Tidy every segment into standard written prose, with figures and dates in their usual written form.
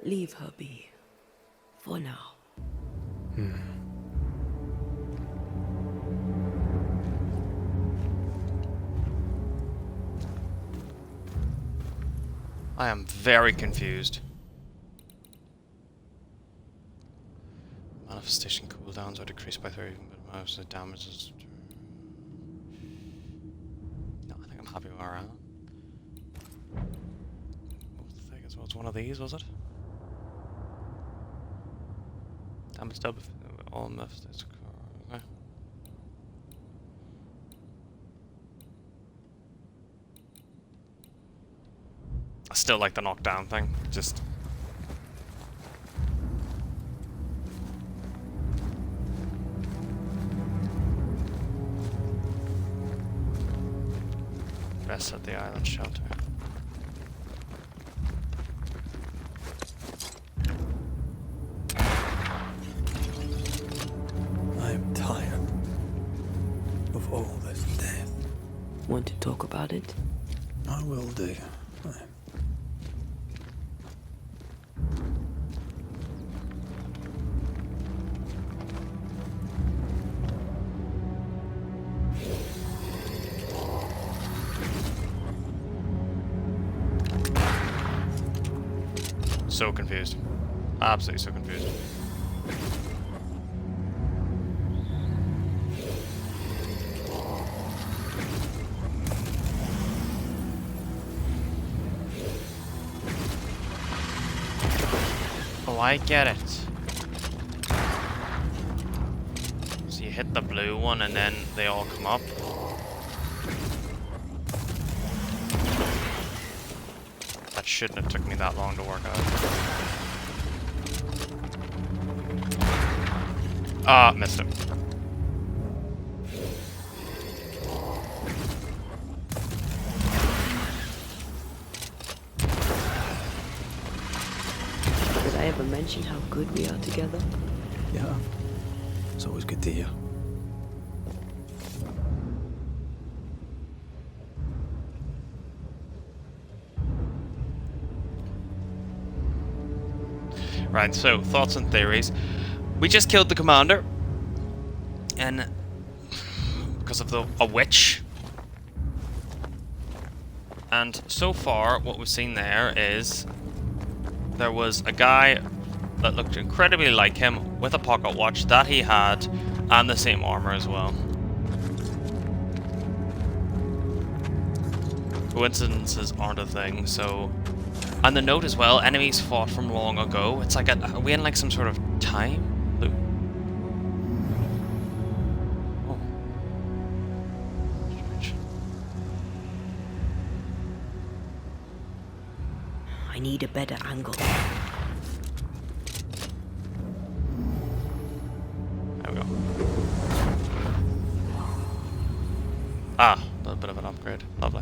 leave her be. For now. I am very confused. Manifestation cooldowns are decreased by 30, but most of the damage is... No, I think I'm happy with where I am. What the thing is, what's one of these, was it? Damage double, all manifestations. Okay. I still like the knockdown thing, just... Rest at the island shelter. I'm tired of all this death. Want to talk about it? I will do. So confused. Absolutely so confused. Oh, I get it. So you hit the blue one and then they all come up. That shouldn't have took me that long to work out. Ah, missed it. Did I ever mention how good we are together? Yeah. It's always good to hear. Right, so thoughts and theories. We just killed the commander, and because of a witch. And so far, what we've seen there is there was a guy that looked incredibly like him with a pocket watch that he had, and the same armor as well. Coincidences aren't a thing, so. And the note as well, enemies fought from long ago. It's like, are we in like some sort of time loop? Oh. Strange. I need a better angle. There we go. Ah, a little bit of an upgrade. Lovely.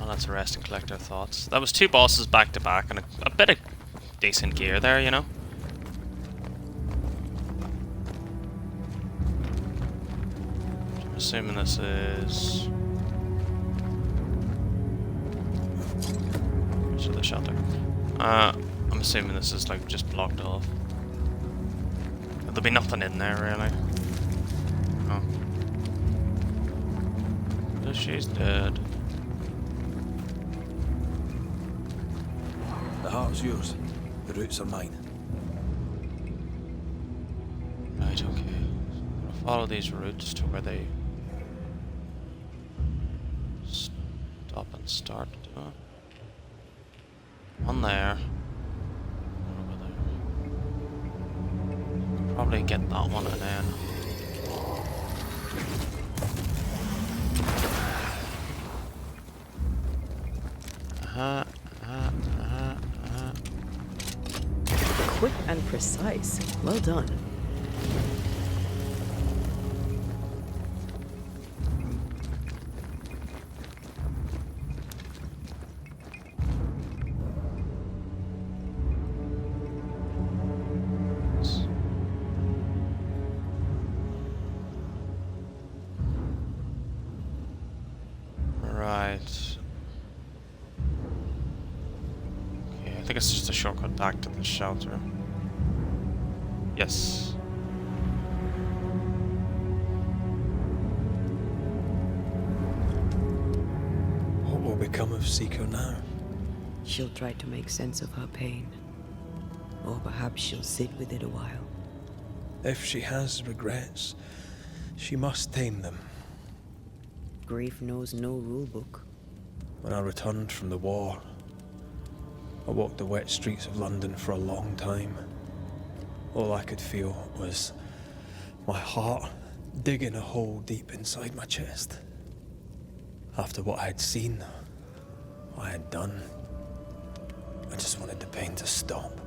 Let's rest and collect our thoughts. That was 2 bosses back to back and a bit of decent gear there, you know. I'm assuming this is... to the shelter. I'm assuming this is like just blocked off. There'll be nothing in there really. Oh. Oh, she's dead. The heart's yours. The roots are mine. Right, okay. I'm gonna follow these routes to where they stop and start. One there. One over there. Probably get that one and then. Quick and precise. Well done. Right. Okay, I think it's just a shortcut back to the shelter. Yes. What will become of Seeker now? She'll try to make sense of her pain. Or perhaps she'll sit with it a while. If she has regrets, she must tame them. Grief knows no rule book. When I returned from the war, I walked the wet streets of London for a long time. All I could feel was my heart digging a hole deep inside my chest. After what I had seen, what I had done, I just wanted the pain to stop.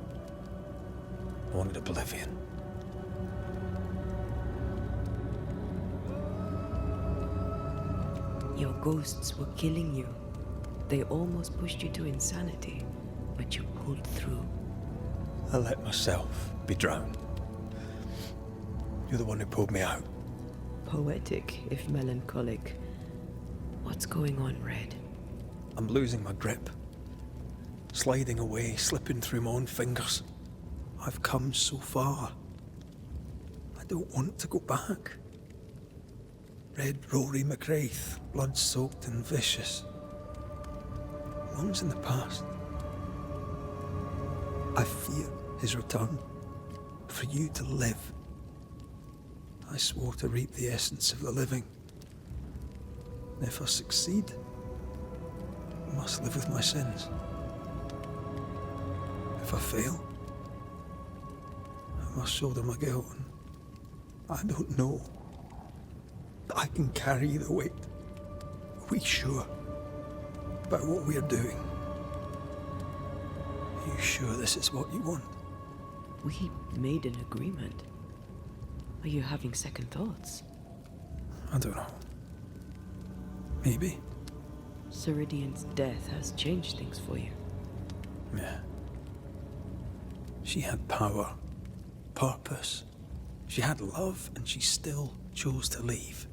I wanted oblivion. Your ghosts were killing you. They almost pushed you to insanity, but you pulled through. I let myself be drowned. You're the one who pulled me out. Poetic, if melancholic. What's going on, Red? I'm losing my grip. Sliding away, slipping through my own fingers. I've come so far. I don't want to go back. Red Rory McWraith, blood-soaked and vicious. Long's in the past. I fear his return. For you to live. I swore to reap the essence of the living. And if I succeed, I must live with my sins. If I fail, I must shoulder my guilt. And I don't know that I can carry the weight. Are we sure about what we are doing? Are you sure this is what you want? We made an agreement. Are you having second thoughts? I don't know. Maybe. Ceridian's death has changed things for you. Yeah. She had power, purpose. She had love, and she still chose to leave.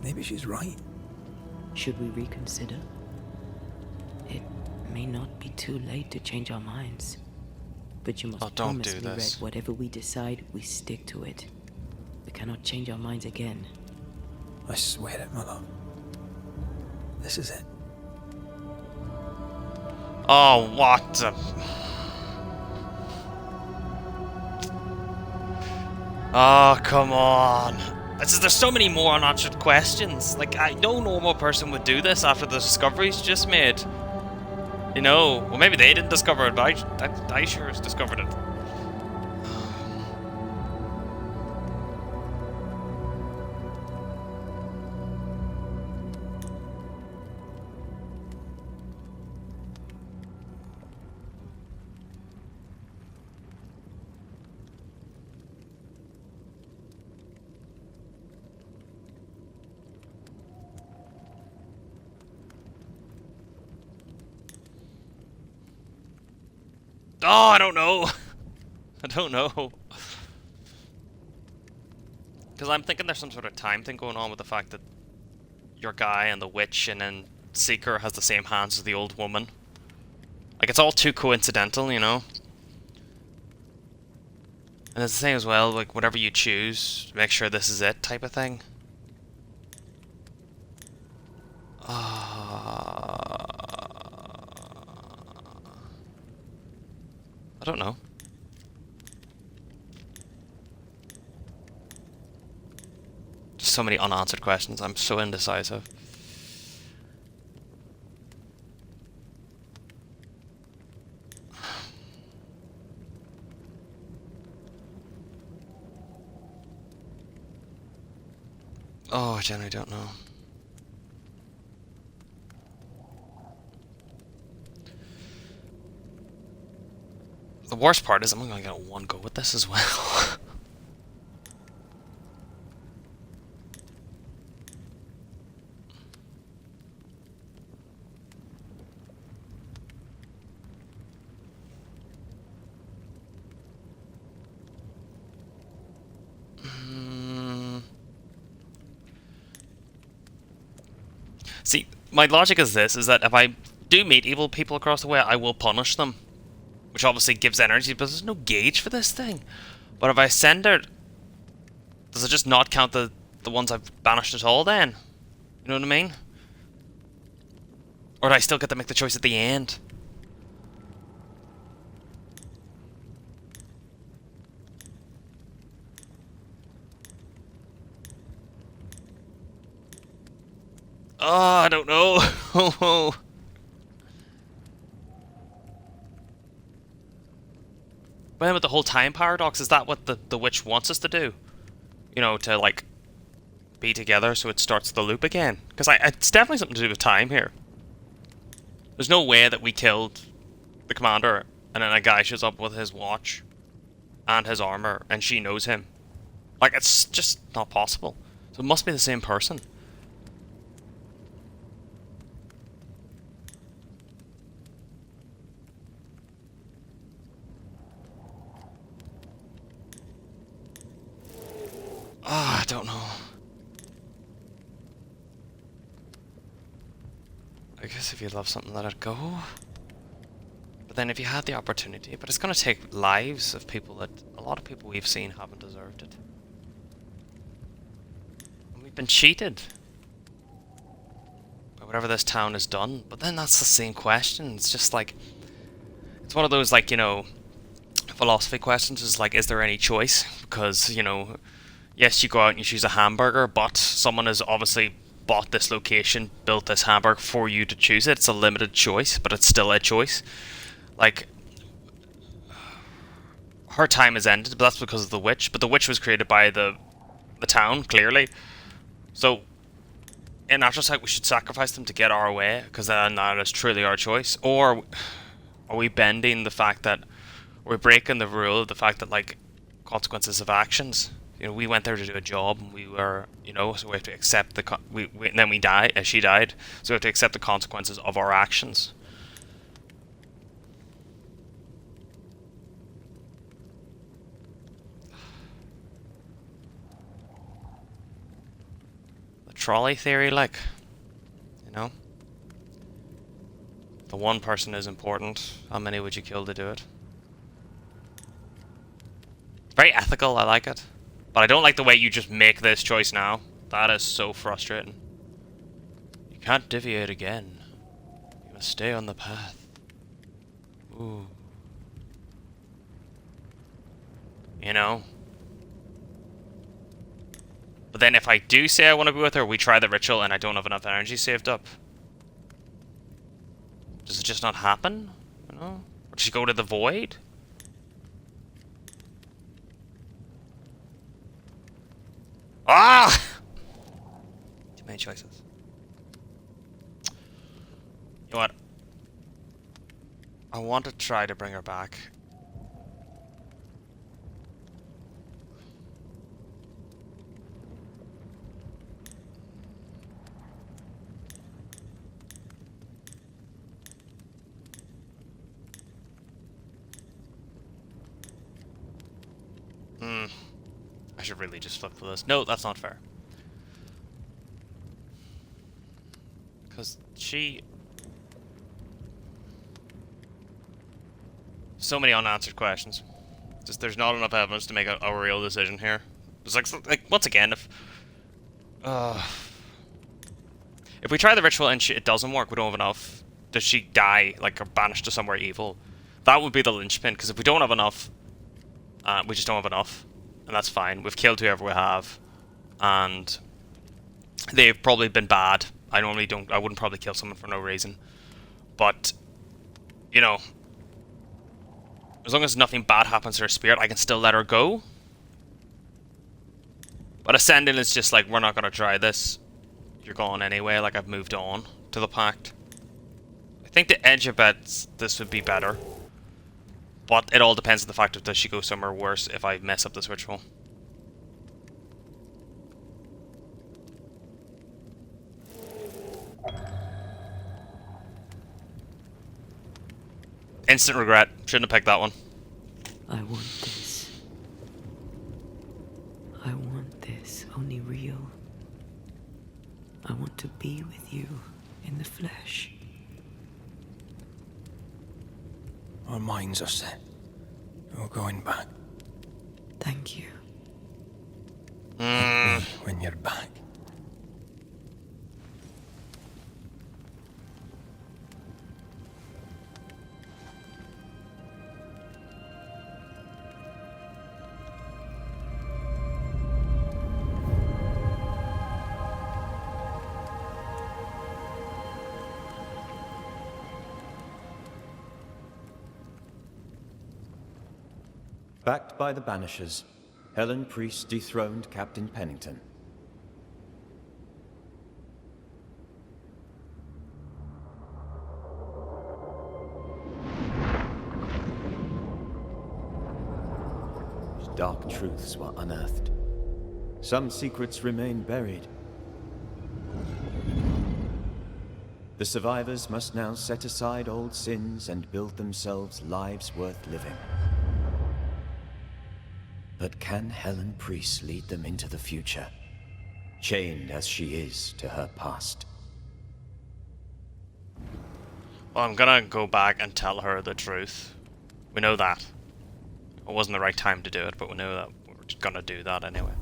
Maybe she's right. Should we reconsider? It may not be too late to change our minds. But you must don't promise do me, Red, this. whatever we decide, we stick to it. We cannot change our minds again. I swear it, my love. This is it. Oh, what the... Oh, come on. There's so many more unanswered questions. Like, no normal person would do this after the discoveries just made. You know, well, maybe they didn't discover it, but I sure as discovered it. Oh, I don't know. I don't know. Because I'm thinking there's some sort of time thing going on with the fact that your guy and the witch and then Seeker has the same hands as the old woman. Like, it's all too coincidental, you know? And it's the same as well, like, whatever you choose, make sure this is it type of thing. I don't know. Just so many unanswered questions. I'm so indecisive. Oh, Jen, I don't know. The worst part is I'm only gonna get one go with this as well. See, my logic is this, is that if I do meet evil people across the way, I will punish them. Which obviously gives energy, but there's no gauge for this thing. But if I send her... Does it just not count the ones I've banished at all then? You know what I mean? Or do I still get to make the choice at the end? Oh, I don't know. But then with the whole time paradox, is that what the witch wants us to do? You know, to like be together so it starts the loop again? Because it's definitely something to do with time here. There's no way that we killed the commander and then a guy shows up with his watch and his armor and she knows him. Like, it's just not possible. So it must be the same person. Ah, I don't know. I guess if you love something, let it go. But then if you had the opportunity, but it's going to take lives of people that a lot of people we've seen haven't deserved it. And we've been cheated by whatever this town has done. But then that's the same question. It's just like, it's one of those, like, you know, philosophy questions. Is like, is there any choice? Because, you know, yes, you go out and you choose a hamburger, but someone has obviously bought this location, built this hamburger for you to choose it. It's a limited choice, but it's still a choice. Like, her time has ended, but that's because of the witch. But the witch was created by the town, clearly. So, in actual fact, we should sacrifice them to get our way, because then that is truly our choice. Or are we bending the fact that we're breaking the rule of the fact that, like, consequences of actions? You know, we went there to do a job, and we were, you know, so we have to accept the and then we die, as she died, so we have to accept the consequences of our actions. The trolley theory, like, you know, the one person is important. How many would you kill to do it? It's very ethical. I like it. But I don't like the way you just make this choice now. That is so frustrating. You can't deviate again. You must stay on the path. Ooh. You know? But then if I do say I want to be with her, we try the ritual and I don't have enough energy saved up. Does it just not happen? You know? Or does she go to the void? Ah! Too many choices. You know what? I want to try to bring her back. I should really just flip through this. No, that's not fair. Because she... So many unanswered questions. Just there's not enough evidence to make a real decision here. It's like once again, if we try the ritual and it doesn't work, we don't have enough. Does she die, like, or banished to somewhere evil? That would be the linchpin, because if we don't have enough, we just don't have enough. And that's fine. We've killed whoever we have. And they've probably been bad. I wouldn't probably kill someone for no reason. But, you know, as long as nothing bad happens to her spirit, I can still let her go. But Ascending is just like, we're not going to try this. You're gone anyway, like I've moved on to the pact. I think the edge of it, this would be better. But it all depends on the fact of does she go somewhere worse if I mess up this ritual. Instant regret. Shouldn't have picked that one. I want this. I want this, only real. I want to be with you in the flesh. Our minds are set. We're going back. Thank you. Thank me when you're back. Backed by the Banishers, Helen Priest dethroned Captain Pennington. Dark truths were unearthed. Some secrets remain buried. The survivors must now set aside old sins and build themselves lives worth living. But can Helen Priest lead them into the future, chained as she is to her past? Well, I'm gonna go back and tell her the truth. We know that. It wasn't the right time to do it, but we know that we're just gonna do that anyway.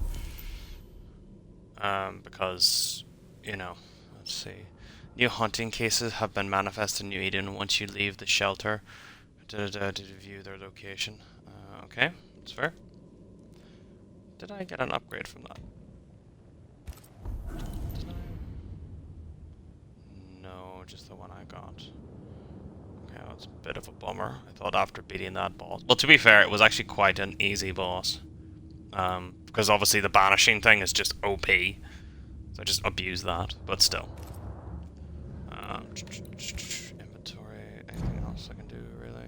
Because, you know, let's see. New haunting cases have been manifested in New Eden once you leave the shelter to view their location. Okay, that's fair. Did I get an upgrade from that? Did I? No, just the one I got. Okay, that's a bit of a bummer. I thought after beating that boss... Well, to be fair, it was actually quite an easy boss. Because obviously the banishing thing is just OP. So I just abuse that, but still. Inventory, anything else I can do, really?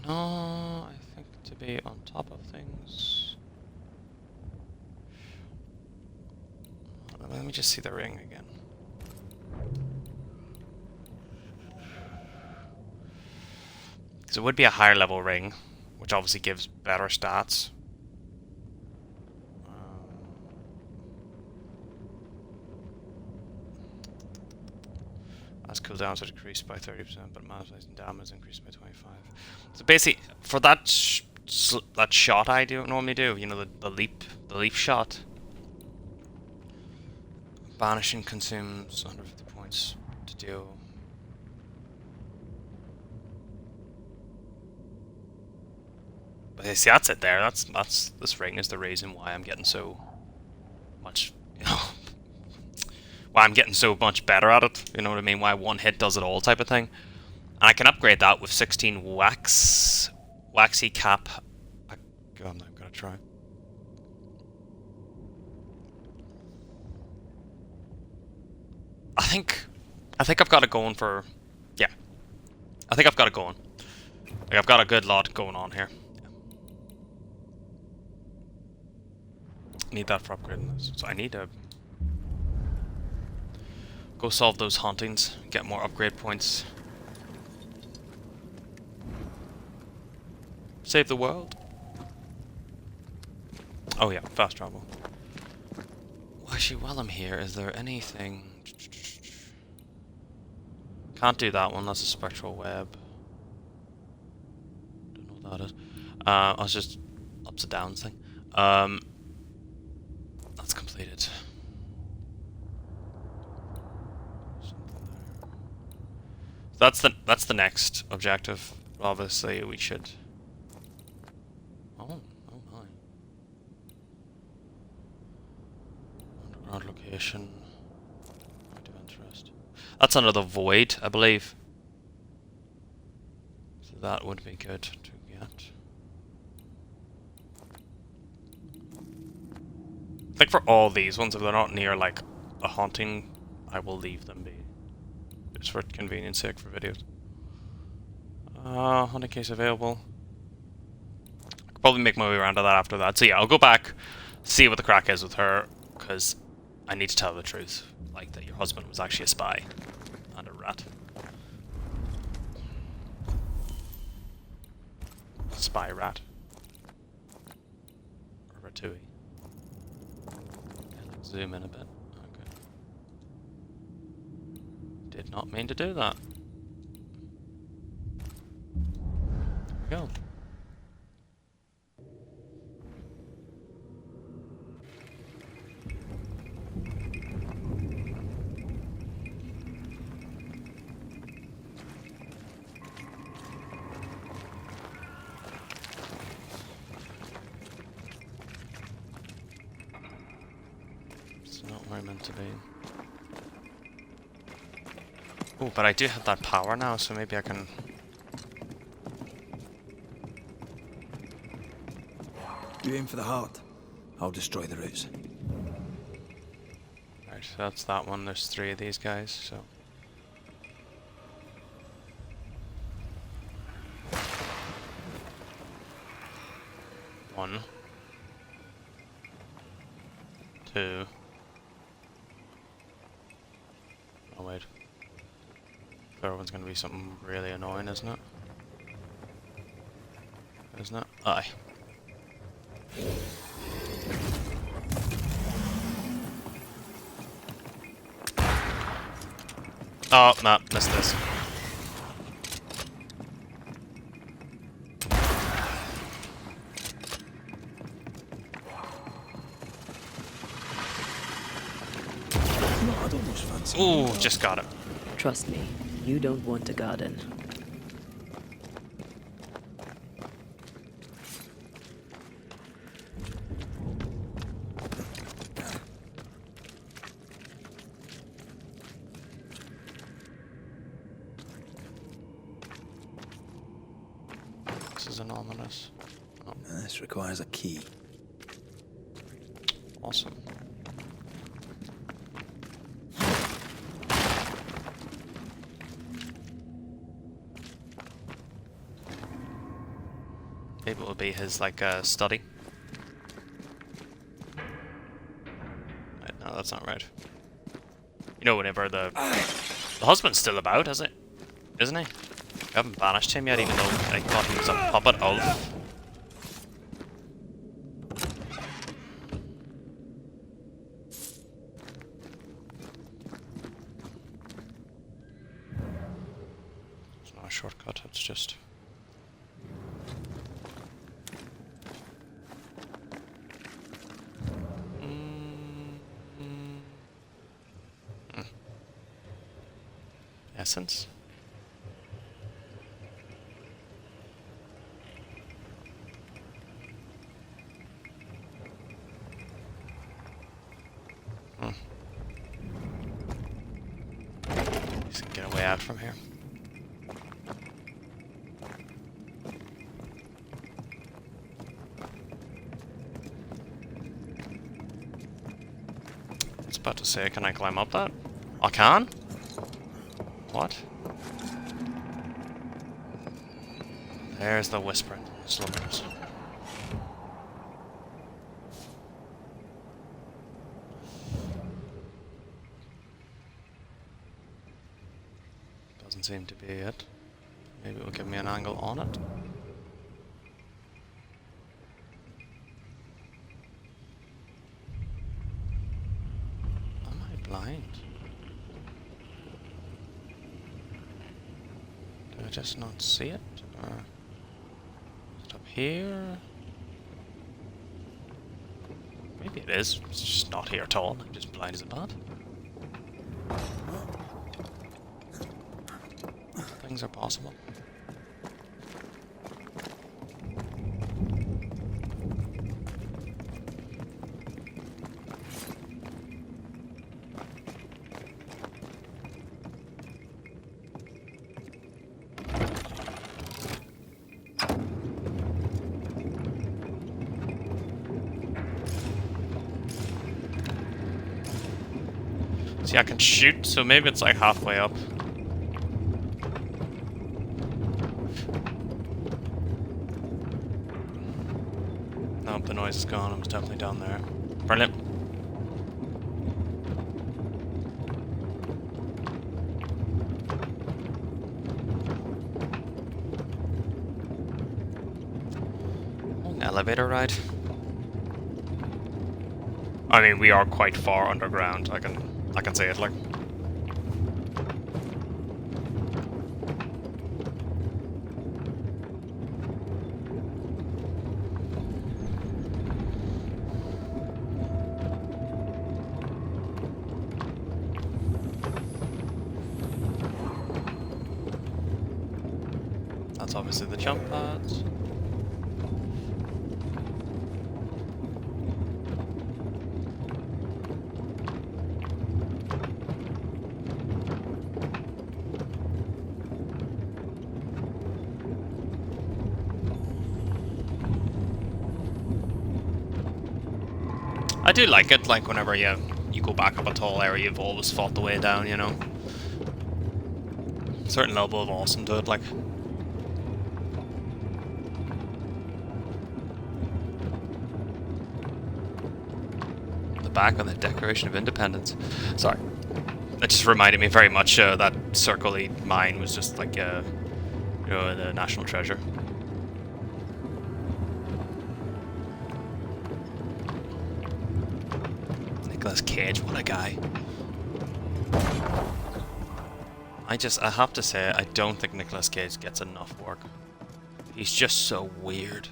No, I think to be on top of things. Let me just see the ring again. Because it would be a higher level ring, which obviously gives better stats. As cooldowns are decreased by 30%, but manifesting damage is increased by 25. So basically, for that shot I normally do, you know, the leap shot. Banishing consumes 150 points to deal. But see, that's it there. That's this ring is the reason why I'm getting so much, you know, why I'm getting so much better at it. You know what I mean? Why one hit does it all type of thing. And I can upgrade that with 16 waxy cap. I'm not gonna try. I think I've got it going for, yeah. I think I've got it going. Like, I've got a good lot going on here. Need that for upgrading this. So I need to go solve those hauntings, get more upgrade points. Save the world. Oh yeah, fast travel. Well, actually, while I'm here, is there anything... Can't do that one, that's a spectral web. Don't know what that is. I was just ups and downs thing. That's completed. That's the next objective. Obviously, we should. Oh my. Underground location. Point of interest. That's under the void, I believe. So that would be good to get. I think for all these ones, if they're not near like a haunting, I will leave them be. Just for convenience sake for videos. Hunting case available. I could probably make my way around to that after that. So yeah, I'll go back, see what the crack is with her, because I need to tell the truth. Like that your husband was actually a spy and a rat. Spy rat. Or ratatouille. Let's zoom in a bit. Okay. Did not mean to do that. There we go. It's not where I'm meant to be. Oh, but I do have that power now, so maybe I can... You aim for the heart. I'll destroy the roots. Right, so that's that one. There's 3 of these guys, so... One. 2. Oh wait. Third one's gonna be something really annoying, isn't it? Isn't it? Aye. Oh, no, missed this. No, I'd almost fancy. Ooh, just got it. Trust me, you don't want a garden. This is anomalous. Oh, This requires a key. awesome. Maybe it will be his, like, study. Right, no, that's not right. You know, whenever the husband's still about, isn't he? We haven't banished him yet, even though I thought he was a puppet of. It's not a shortcut, it's just... Essence? Just get a way out from here. I was about to say, can I climb up that? I can? What? There's the whispering slumbers. Doesn't seem to be it. Maybe it will give me an angle on it. Am I blind? Do I just not see it? Or is it up here? Maybe it is. It's just not here at all. I'm just blind as a bat. Things are possible. See, I can shoot, so maybe it's like halfway up. noise is gone. It was definitely down there. Brilliant. Elevator ride. I mean, we are quite far underground. I can say it like. That's obviously the jump pads. I do like it, like whenever you go back up a tall area, you've always fought the way down, you know. Certain level of awesome to it, like. The back of the Declaration of Independence. Sorry. That just reminded me very much that circle-y mine was just like, you know, the national treasure. Nicolas Cage, what a guy. I have to say, I don't think Nicolas Cage gets enough work. He's just so weird.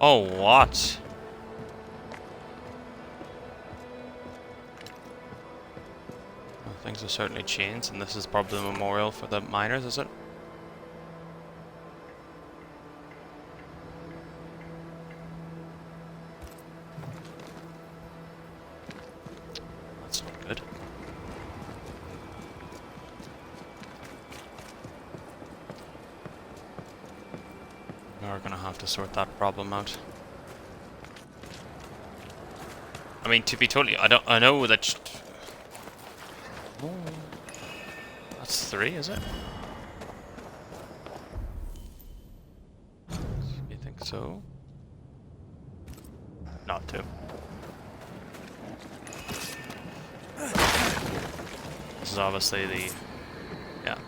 Oh, what? Well, things have certainly changed, and this is probably a memorial for the miners, is it? That's not good. We're gonna have to sort that problem out. I mean, to be totally, I know that. Oh, that's 3, is it? You think so? Not 2. This is obviously the, yeah.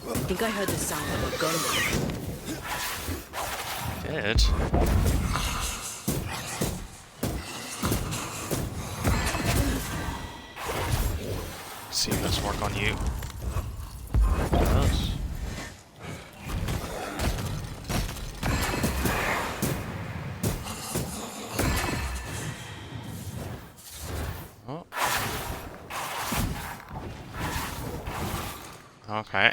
I think I heard the sound of a gun. Did. See this work on you. It does. Oh. Okay.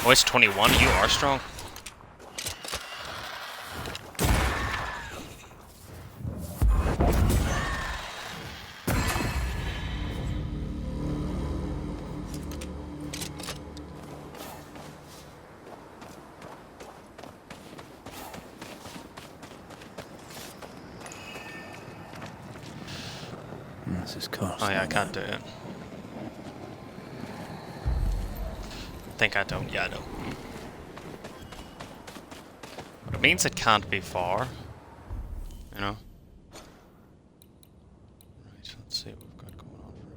Oh, it's 21. You are strong. This is cursed. Oh yeah, I can't do it. I think I don't. Yeah, I know. But it means it can't be far. You know? Right, let's see what we've got going on for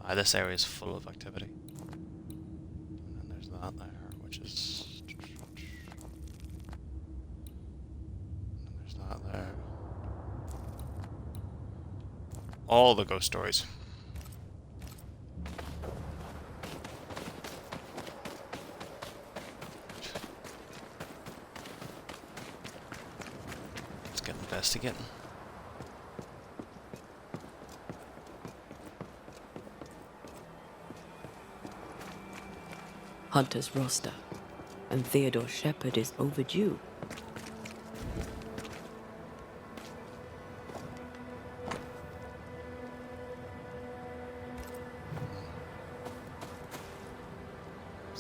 us. This area is full of activity. And then there's that there, which is... And then there's that there. All the ghost stories. Let's get investigating. Hunter's roster. And Theodore Shepard is overdue.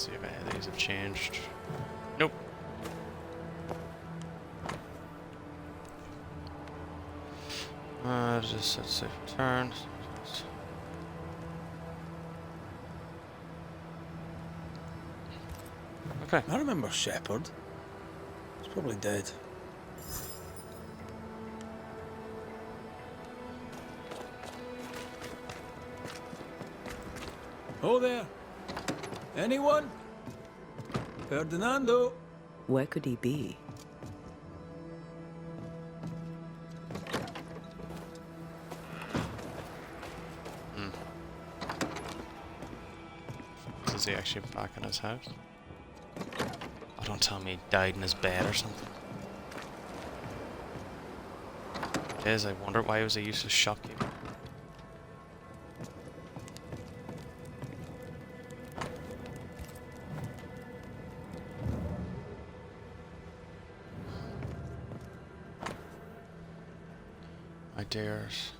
Let's see if any of these have changed. Nope. Just let's say turn. Okay. I remember Shepard. He's probably dead. Oh there. Anyone? Ferdinando? Where could he be? Is he actually back in his house? Oh, don't tell me he died in his bed or something. It is, I wonder why it was a useless shopkeeper. My dears.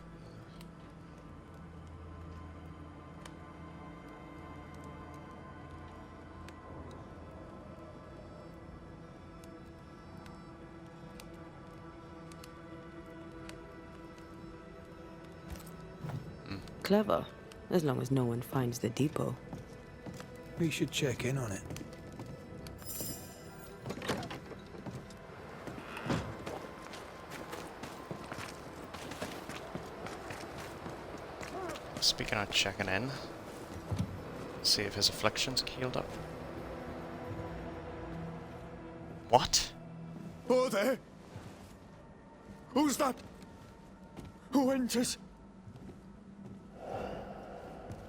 Clever, as long as no one finds the depot. We should check in on it. Speaking of checking in, see if his afflictions healed up. What? Oh, there! Who's that? Who enters?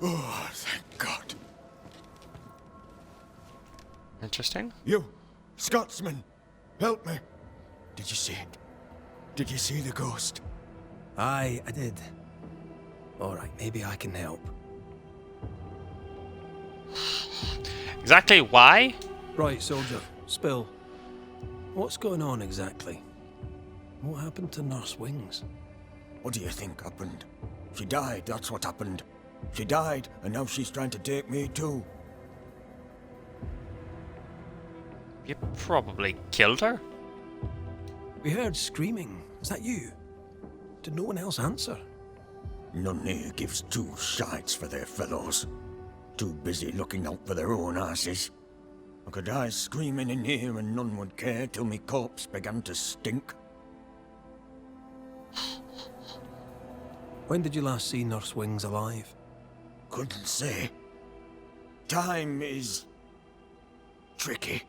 Oh, thank God. Interesting. You, Scotsman, help me. Did you see it? Did you see the ghost? Aye, I did. Alright, maybe I can help. Exactly why? Right, soldier, spill. What's going on exactly? What happened to Nurse Wings? What do you think happened? She died, that's what happened. She died, and now she's trying to take me too. You probably killed her. We heard screaming. Is that you? Did no one else answer? None here gives two shites for their fellows. Too busy looking out for their own asses. I could die screaming in here and none would care till me corpse began to stink. When did you last see Nurse Wings alive? Couldn't say. Time is tricky.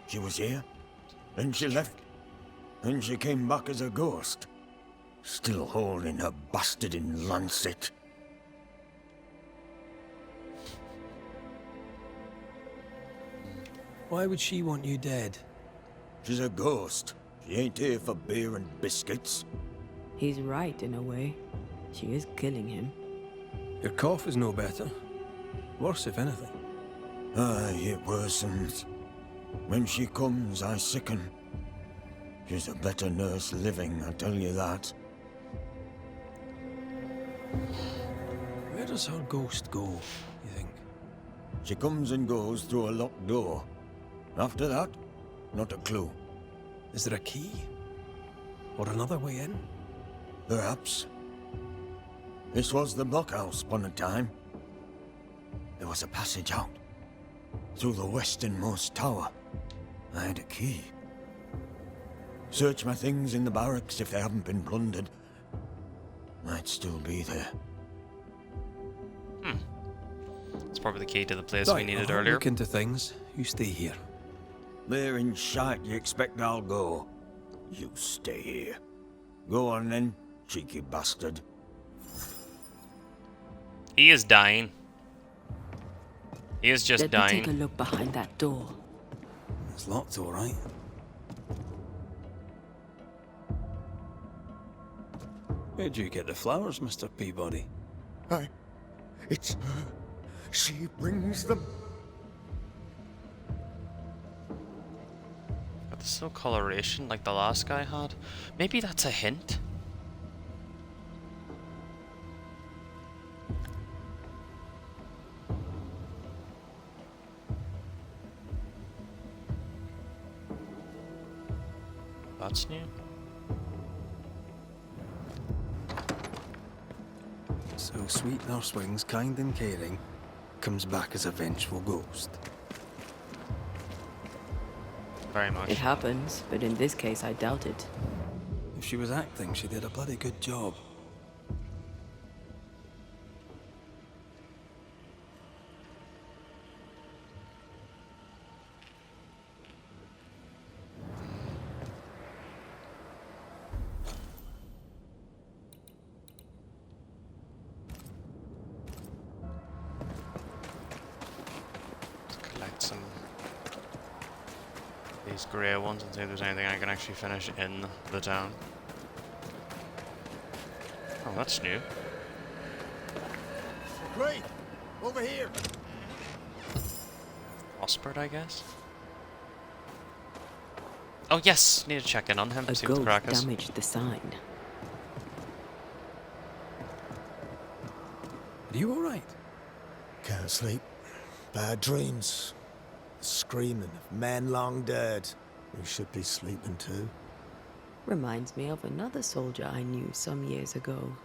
She was here, then she left, then she came back as a ghost, still holding her bastarding lancet. Why would she want you dead? She's a ghost. She ain't here for beer and biscuits. He's right in a way. She is killing him. Your cough is no better. Worse, if anything. Aye, it worsens. When she comes, I sicken. She's a better nurse living, I tell you that. Where does her ghost go, you think? She comes and goes through a locked door. After that, not a clue. Is there a key? Or another way in? Perhaps. This was the blockhouse upon a time. There was a passage out. Through the westernmost tower. I had a key. Search my things in the barracks if they haven't been plundered. Might still be there. It's probably the key to the place Right, we needed I'll earlier. look into things. You stay here. There in shite you expect I'll go. You stay here. Go on then, cheeky bastard. He is dying. He is just Let me dying. take a look behind that door. It's locked, all right. Where'd you get the flowers, Mr. Peabody? It's her. She brings them. But there's no coloration like the last guy had. Maybe that's a hint. That's new. So sweet nurse wings, kind and caring, comes back as a vengeful ghost. Very much. It happens, but in this case, I doubt it. If she was acting, she did a bloody good job. Collect some of these grey ones and see if there's anything I can actually finish in the town. Oh, that's new. Great! Over here! Osprey, I guess. Oh yes, need to check in on him. A See what the ghost crack is. damaged the sign. Are you alright? Can't sleep. Bad dreams. Screaming of men long dead who should be sleeping too. Reminds me of another soldier I knew some years ago.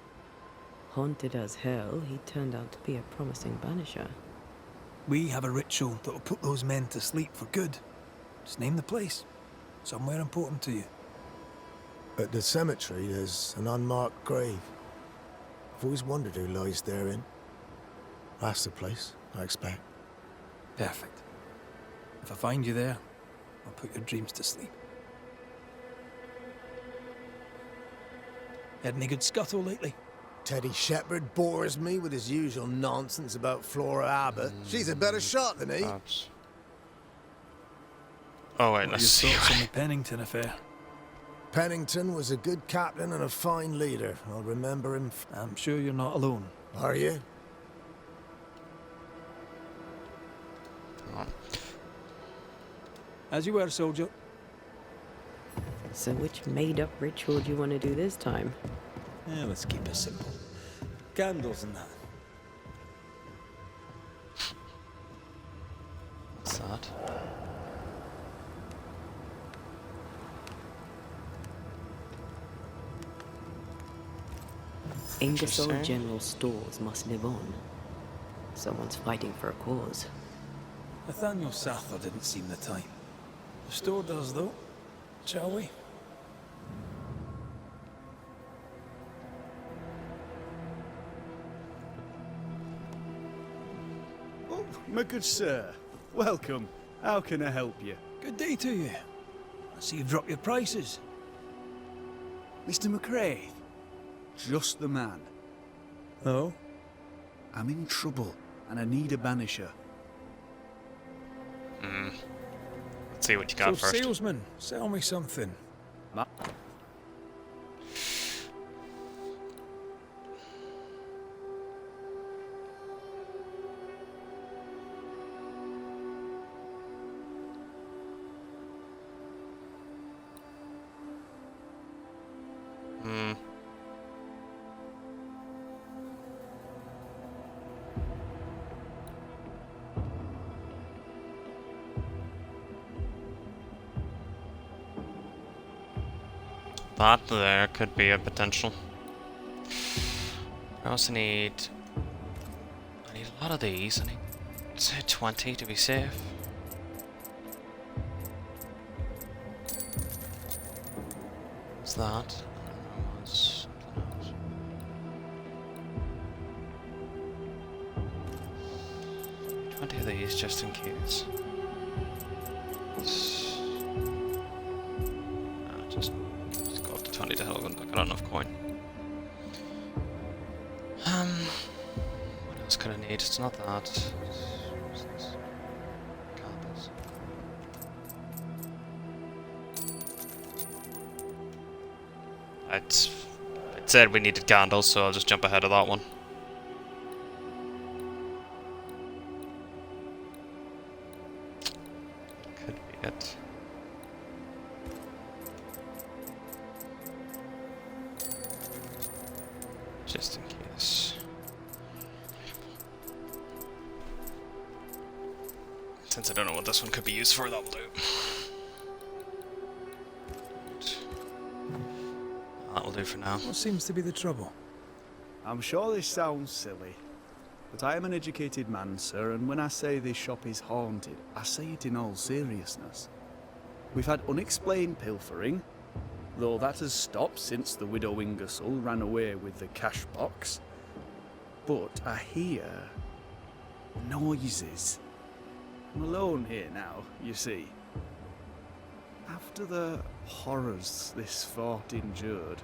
Haunted as hell, he turned out to be a promising banisher. We have a ritual that will put those men to sleep for good. Just name the place. Somewhere important to you. At the cemetery, there's an unmarked grave. I've always wondered who lies therein. That's the place, I expect. Perfect. If I find you there, I'll put your dreams to sleep. Had any good scuttle lately? Teddy Shepherd bores me with his usual nonsense about Flora Abbott. She's a better shot than he. Perhaps. Oh wait, What are let's your see. thoughts on the Pennington affair? Pennington was a good captain and a fine leader. I'll remember him. I'm sure you're not alone. Are you? Come on. As you were, soldier. So which made-up ritual do you want to do this time? Yeah, let's keep it simple. Candles and that. What's that? Ingersoll Interesting. General Stores must live on. Someone's fighting for a cause. Nathaniel Sather didn't seem the type. The store does, though. Shall we? Oh, my good sir. Welcome. How can I help you? Good day to you. I see you've dropped your prices. Mr. McCrae? Just the man. Oh? I'm in trouble, and I need a banisher. Let's see what you So, got first. salesman, sell me something. That there could be a potential. I also need... I need a lot of these. I need, say, 20 to be safe. What's that? What's something else? 20 of these just in case. Just go up to 20 to hell. I got enough coin. What else could I need? It's not that. What's this? Candles. It said we needed candles, so I'll just jump ahead of that one. Could be it. Just in case. Since I don't know what this one could be used for, that will do. do for now. What seems to be the trouble? I'm sure this sounds silly, but I am an educated man, sir, and when I say this shop is haunted, I say it in all seriousness. We've had unexplained pilfering, though that has stopped since the widow Ingersoll ran away with the cash box. But I hear noises. I'm alone here now, you see. After the horrors this fort endured,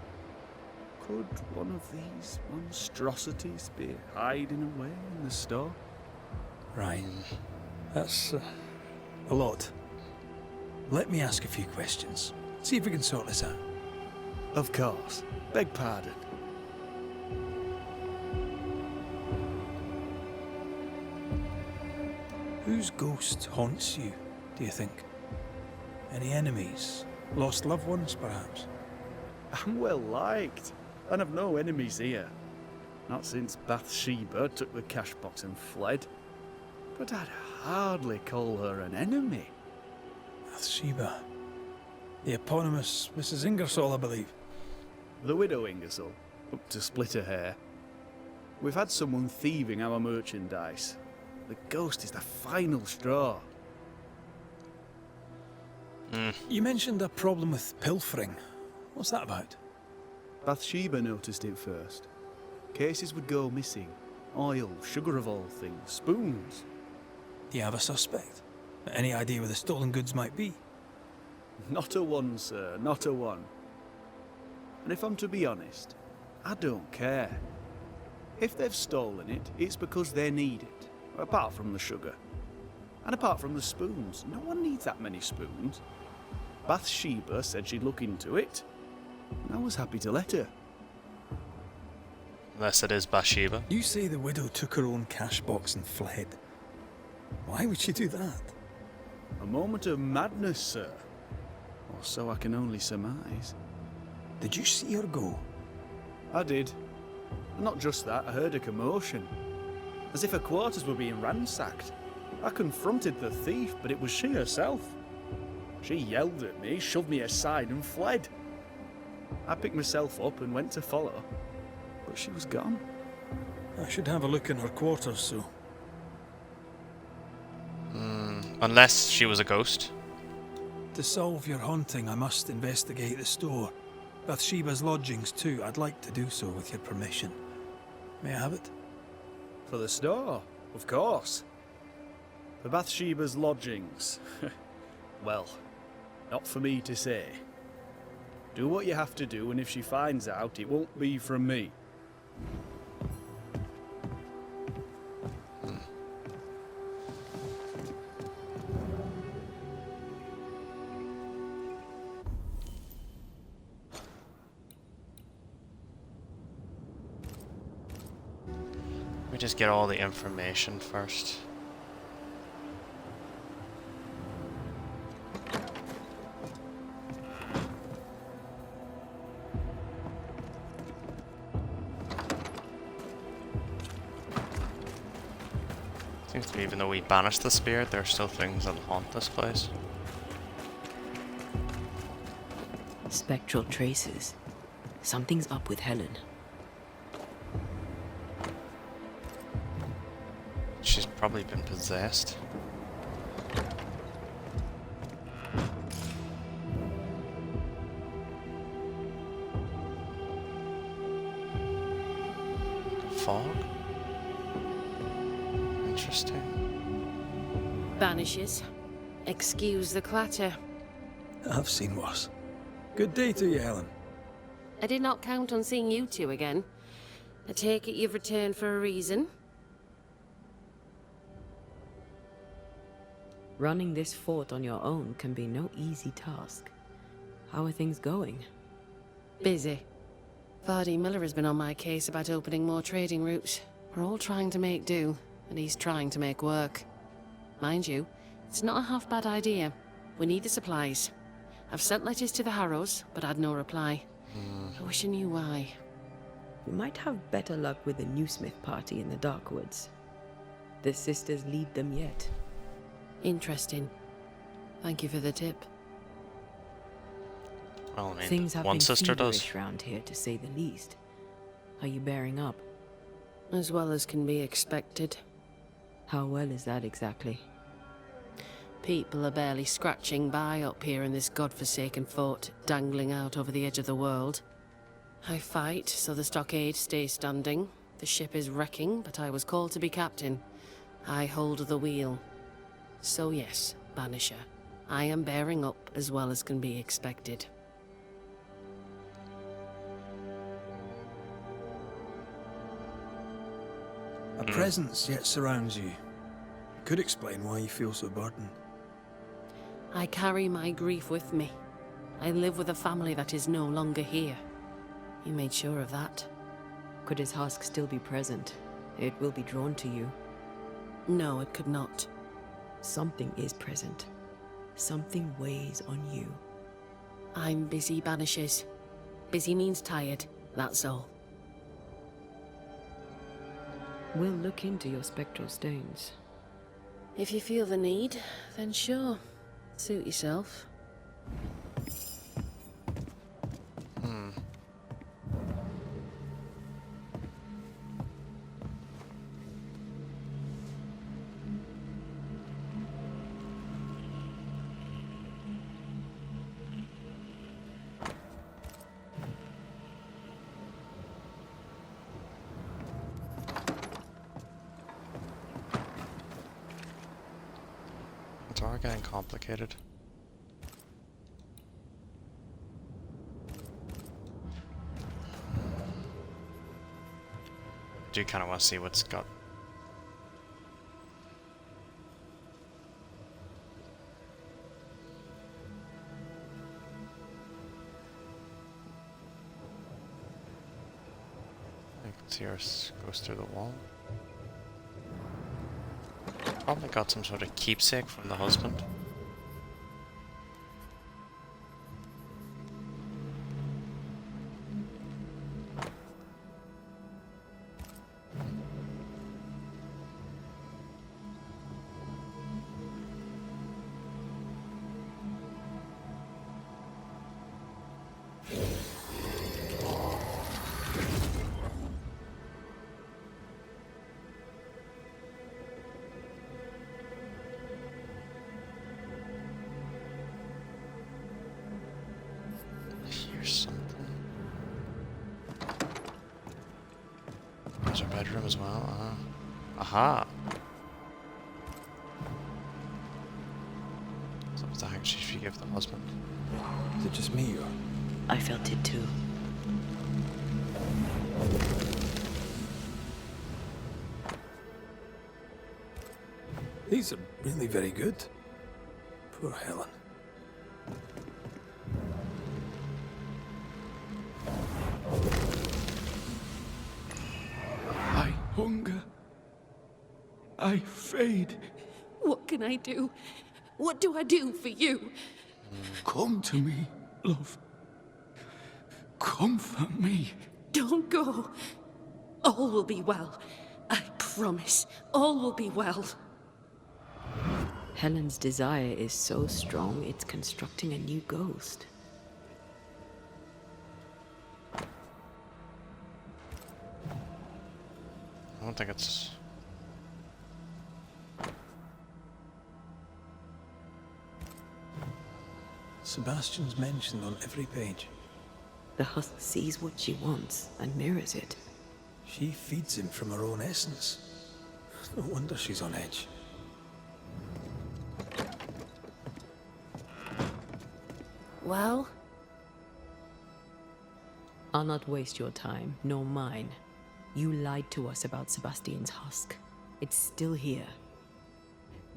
could one of these monstrosities be hiding away in the store? Right. That's a lot. Let me ask a few questions. See if we can sort this out. Of course. Beg pardon. Whose ghost haunts you, do you think? Any enemies? Lost loved ones, perhaps? I'm well liked, and I've no enemies here. Not since Bathsheba took the cash box and fled. But I'd hardly call her an enemy. Bathsheba. The eponymous Mrs. Ingersoll, I believe. The widow Ingersoll, up to split her hair. We've had someone thieving our merchandise. The ghost is the final straw. You mentioned a problem with pilfering. What's that about? Bathsheba noticed it first. Cases would go missing. Oil, sugar of all things, spoons. Do you have a suspect? Any idea where the stolen goods might be? Not a one, sir, not a one. And if I'm to be honest, I don't care. If they've stolen it, it's because they need it. Apart from the sugar. And apart from the spoons. No one needs that many spoons. Bathsheba said she'd look into it. And I was happy to let her. Unless it is Bathsheba. You say the widow took her own cash box and fled. Why would she do that? A moment of madness, sir. Or so I can only surmise. Did you see her go? I did. Not just that, I heard a commotion. As if her quarters were being ransacked. I confronted the thief, but it was she herself. She yelled at me, shoved me aside and fled. I picked myself up and went to follow, but she was gone. I should have a look in her quarters, so... Unless she was a ghost. To solve your haunting, I must investigate the store. Bathsheba's lodgings, too. I'd like to do so with your permission. May I have it? For the store, of course. For Bathsheba's lodgings. Well, not for me to say. Do what you have to do, and if she finds out, it won't be from me. Let me just get all the information first. Seems to be even though we banished the spirit, there are still things that haunt this place. Spectral traces. Something's up with Helen. She's probably been possessed. Fog? Interesting. Banishers. Excuse the clatter. I've seen worse. Good day to you, Helen. I did not count on seeing you two again. I take it you've returned for a reason? Running this fort on your own can be no easy task. How are things going? Busy. Vardy Miller has been on my case about opening more trading routes. We're all trying to make do, and he's trying to make work. Mind you, it's not a half-bad idea. We need the supplies. I've sent letters to the Harrows, but had no reply. I wish I knew why. You might have better luck with the Newsmith party in the Darkwoods. The sisters lead them yet. Interesting. Thank you for the tip. Well, I mean, Things have one been sister does. feverish round here, to say the least. Are you bearing up? As well as can be expected. How well is that exactly? People are barely scratching by up here in this godforsaken fort, dangling out over the edge of the world. I fight so the stockade stays standing. The ship is wrecking, but I was called to be captain. I hold the wheel. So yes, Banisher, I am bearing up as well as can be expected. A presence yet surrounds you. Could explain why you feel so burdened. I carry my grief with me. I live with a family that is no longer here. You made sure of that? Could his husk still be present? It will be drawn to you. No, it could not. Something is present. Something weighs on you. I'm busy, Banishers. Busy means tired, that's all. We'll look into your spectral stones. If you feel the need, then sure. Suit yourself. It's all getting complicated. I do kind of want to see what's got. I can see ours goes through the wall. Probably got some sort of keepsake from the husband. Here's something. There's our bedroom as well. Aha! So what's the handkerchief you give the husband? Is it just me or? I felt it too. These are really very good. Poor Helen. I hunger. I fade. What can I do? What do I do for you? Come to me, love. Comfort me. Don't go. All will be well. I promise. All will be well. Helen's desire is so strong, it's constructing a new ghost. I don't think it's. Sebastian's mentioned on every page. The husk sees what she wants and mirrors it. She feeds him from her own essence. No wonder she's on edge. Well? I'll not waste your time, nor mine. You lied to us about Sebastian's husk. It's still here.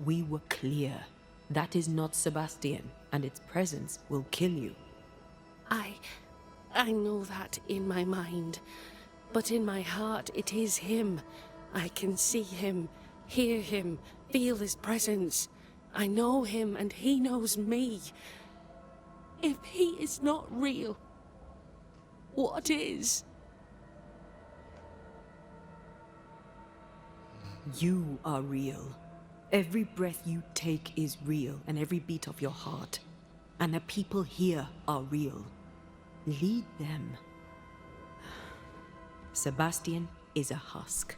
We were clear. That is not Sebastian, and its presence will kill you. I know that in my mind. But in my heart, it is him. I can see him, hear him, feel his presence. I know him, and he knows me. If he is not real, what is? You are real. Every breath you take is real, and every beat of your heart. And the people here are real. Lead them. Sebastian is a husk,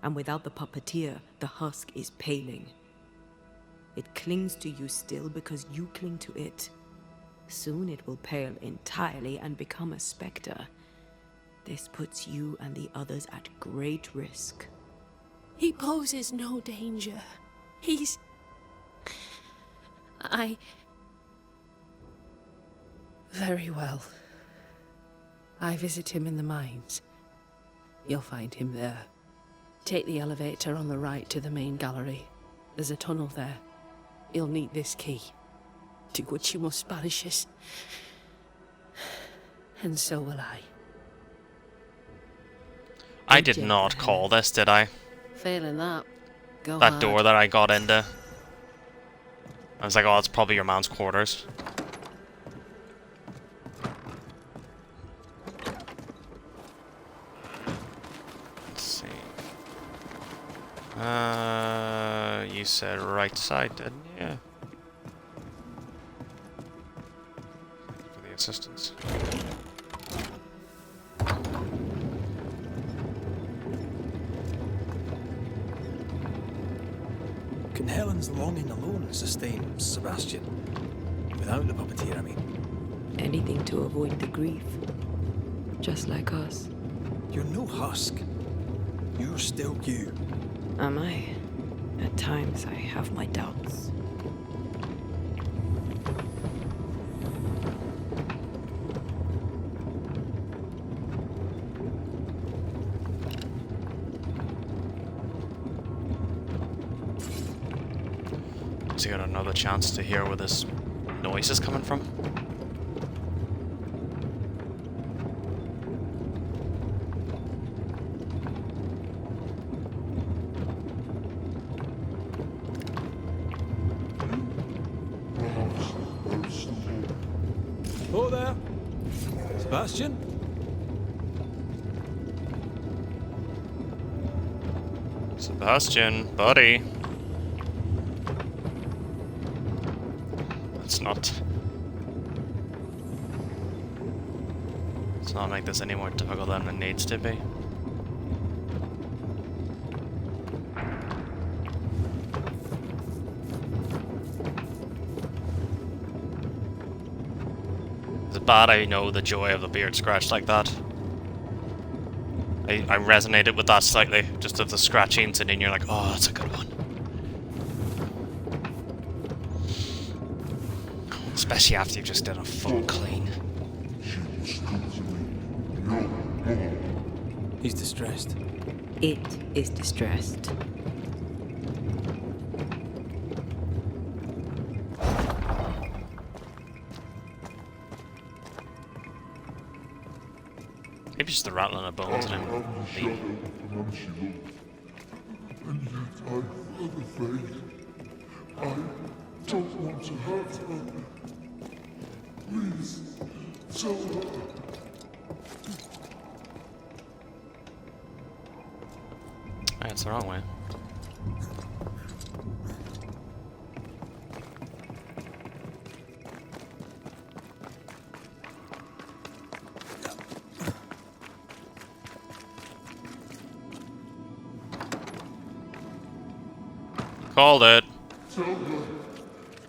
and without the puppeteer, the husk is paling. It clings to you still because you cling to it. Soon it will pale entirely and become a specter. This puts you and the others at great risk. He poses no danger. He's... Very well. I visit him in the mines. You'll find him there. Take the elevator on the right to the main gallery. There's a tunnel there. You'll need this key. Do what you must, Banishers. And so will I. I did not call this, did I? Failing that, go That hard. door that I got into. I was like, oh, it's probably your man's quarters. Let's see. You said right side, didn't you? For the assistance. Can Helen's longing alone sustain Sebastian? Without the puppeteer, I mean. Anything to avoid the grief. Just like us. You're no husk. You're still you. Am I? At times I have my doubts. Has he got another chance to hear where this noise is coming from? Oh there. Sebastian? Sebastian, buddy. Let's not make this any more difficult than it needs to be. It's bad I know the joy of the beard scratch like that. I resonated with that slightly, just of the scratching, and then you're like, oh, that's a good one. Especially after you've just done a full clean. He's distressed. It is distressed. Maybe just the rattling of bones in him. And yet I further fade. I don't want to hurt her. Please, tell her. That's the wrong way. Called it. Tell her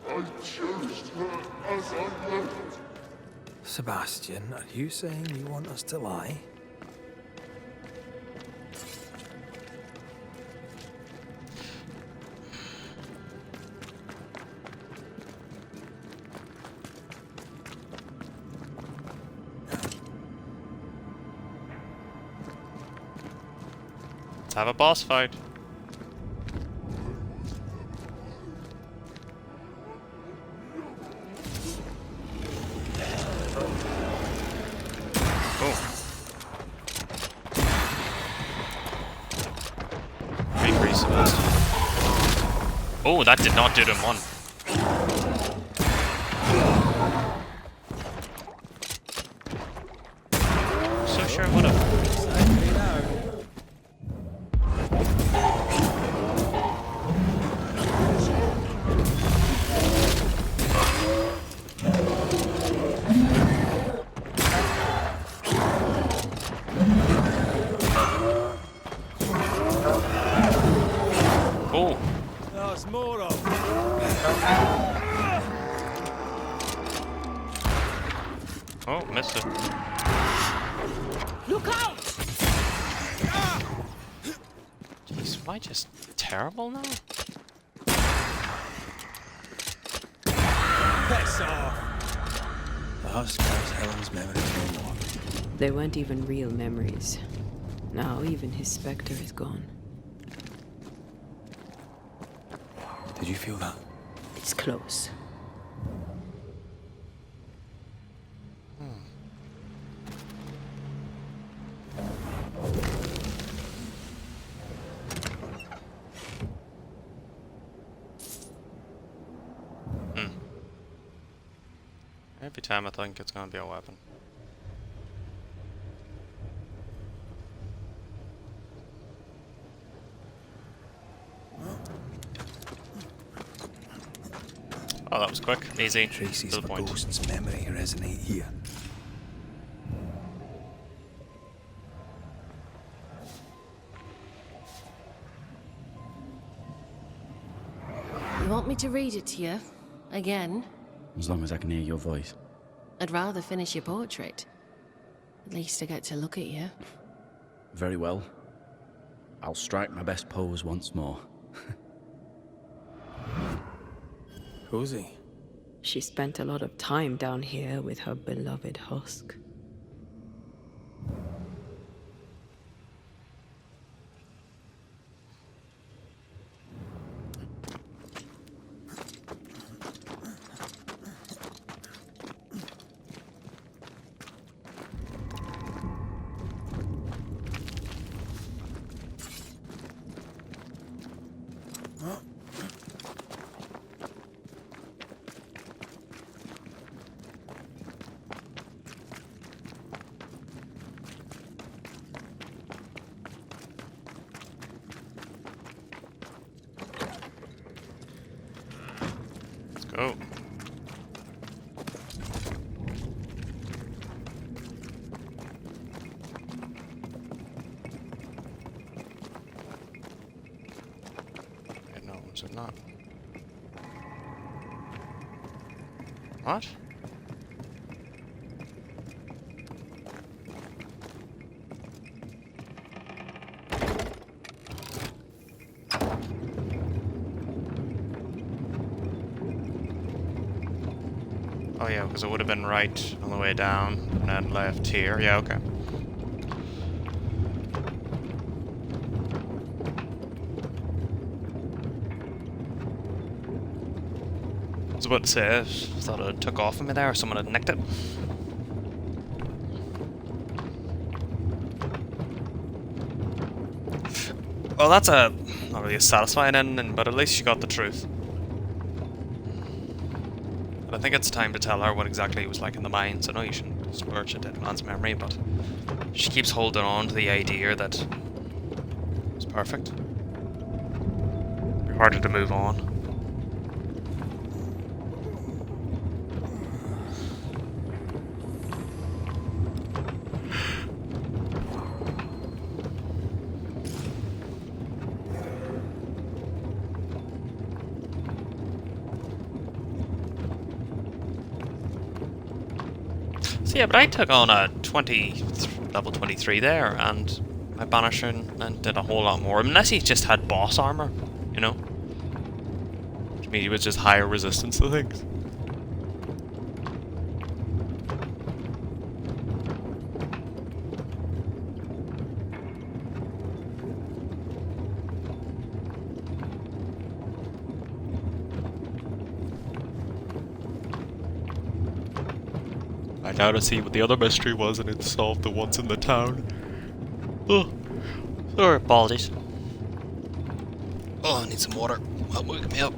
I cherished her as I left. Sebastian, are you saying you want us to lie? Let's have a boss fight. Oh, that did not do them one. So sure it would have. Oh. There's more of Oh, missed it. Look out! Jeez, am I just terrible now? piss off. The husk has Helen's memories no more. They weren't even real memories. Now even his specter is gone. Did you feel that? It's close. Every time I think it's gonna be a weapon. Oh, that was quick. Easy. Traces To of the a point. ghost's memory resonate here. You want me to read it to you? Again? As long as I can hear your voice. I'd rather finish your portrait. At least I get to look at you. Very well. I'll strike my best pose once more. Cozy. She spent a lot of time down here with her beloved husk. Let's go. Wait, no, is it not? What? Oh yeah, because it would have been right on the way down and then left here. Yeah, okay. I was about to say, I thought it took off of me there, or someone had nicked it. Well, that's a not really a satisfying ending, but at least you got the truth. But I think it's time to tell her what exactly it was like in the mines. I know you shouldn't splurge a dead man's memory, but she keeps holding on to the idea that it was perfect. It'd be harder to move on. So yeah, but I took on a level 23 there, and my Banisher and did a whole lot more. Unless he just had boss armor, you know? Which means he was just higher resistance to things. I now to see what the other mystery was and it solved the ones in the town. Oh, sorry, apologies. Oh, I need some water. Help wake me up.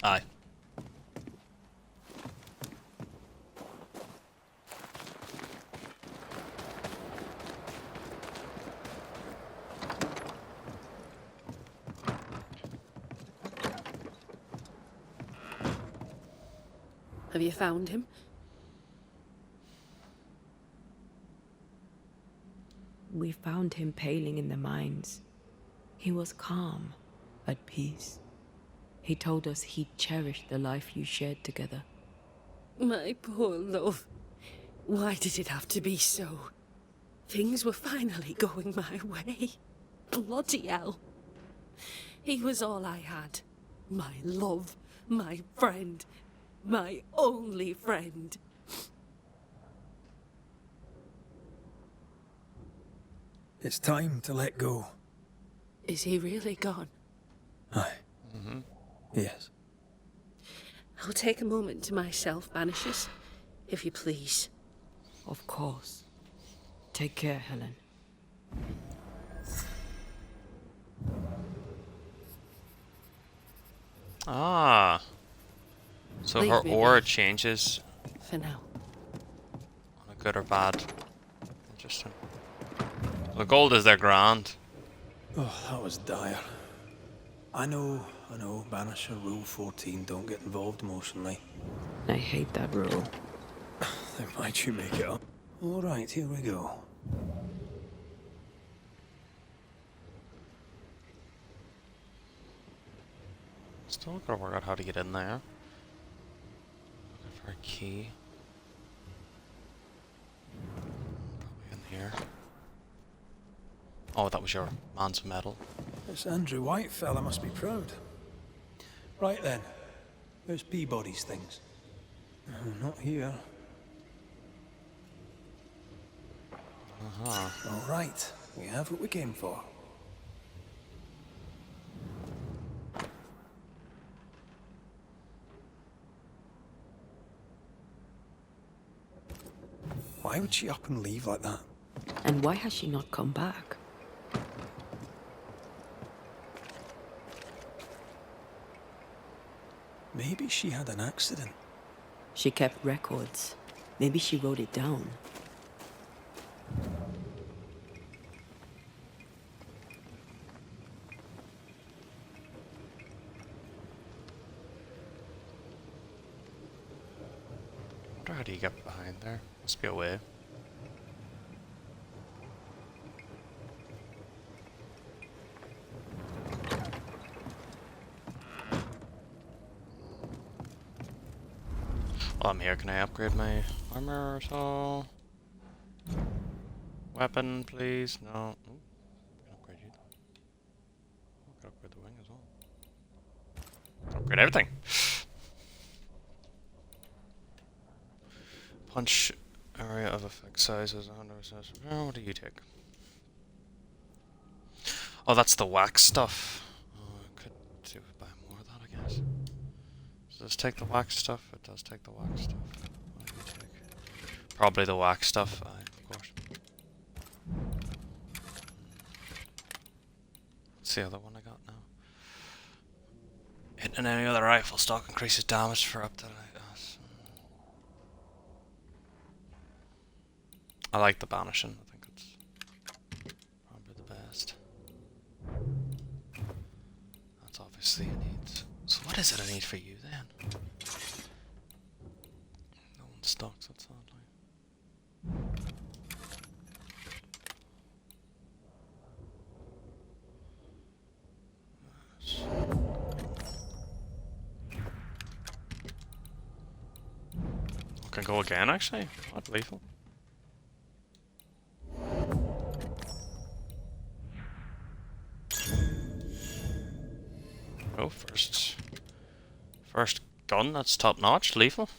Aye. Have you found him? We found him paling in the mines. He was calm, at peace. He told us he'd cherished the life you shared together. My poor love. Why did it have to be so? Things were finally going my way. Bloody hell. He was all I had. My love, my friend, my only friend. It's time to let go. Is he really gone? Aye. Yes. I'll take a moment to myself, Banishers, if you please. Of course. Take care, Helen. Ah. So Leave her me aura be. changes For now. on a good or bad. Interesting. The gold is their grand. Oh, that was dire. I know, Banisher Rule 14, don't get involved emotionally. I hate that rule. Then why'd you make it up? Alright, here we go. Still gotta work out how to get in there. Looking for a key. Probably in here. Oh, that was your man's medal. This Andrew White fella must be proud. Right then, where's Peabody's things? Oh, not here. Alright, we have what we came for. Why would she up and leave like that? And why has she not come back? Maybe she had an accident. She kept records. Maybe she wrote it down. I wonder how do you get behind there? Must be a way. While I'm here, can I upgrade my armor at all? Weapon, please? No. Ooh, can upgrade you though. Oh, can upgrade the wing as well. Can upgrade everything. Punch area of effect size is 100%. Oh, what do you take? Oh, that's the wax stuff. Oh, I could do buy more of that, I guess. Does this take the wax stuff? It does take the wax stuff. What do you take? Probably the wax stuff, of course. What's the other one I got now? Hitting any other rifle stock increases damage for up to... I like the banishing. I think it's probably the best. That's obviously a need. So what is it I need for you then? No one stocks it, sadly. I can go again actually. What lethal? Oh, first gun, that's top notch, lethal.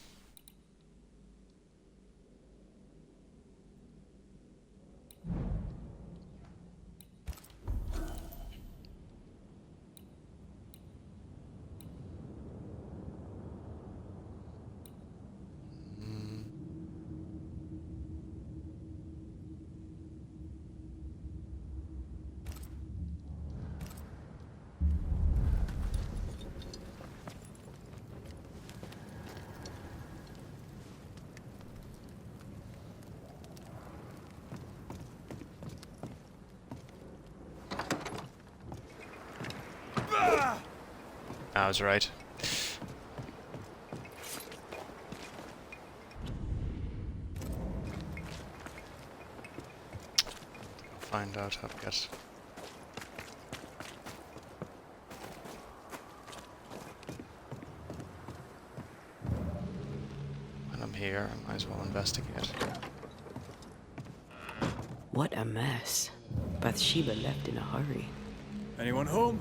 I was right. find out how to get... When I'm here, I might as well investigate. What a mess. Bathsheba left in a hurry. Anyone home?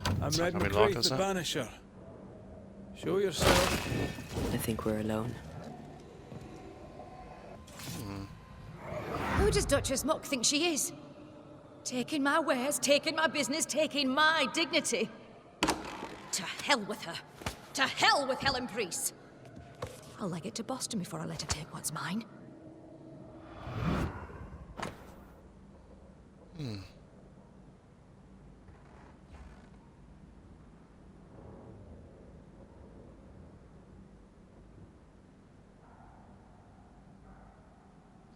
I'm It's not Red gonna be locked, McCraith, is the it? Banisher. Show yourself. I think we're alone. Who does Duchess Muck think she is? Taking my wares, taking my business, taking my dignity. To hell with her. To hell with Helen Priest. I'll leg it to Boston before I let her take what's mine.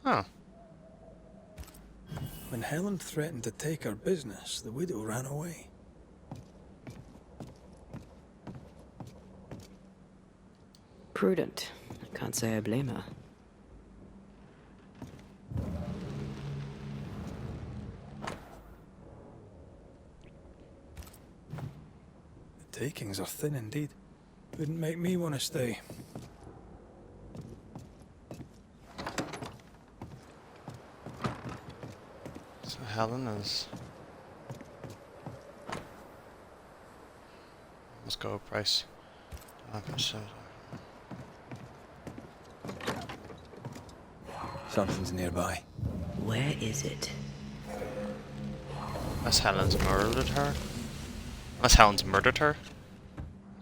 Huh. When Helen threatened to take her business, the widow ran away. Prudent. I can't say I blame her. The takings are thin indeed. Wouldn't make me want to stay. So Helen is... Let's go, price. Something's nearby. Where is it? Unless Helen's murdered her? Unless Helen's murdered her?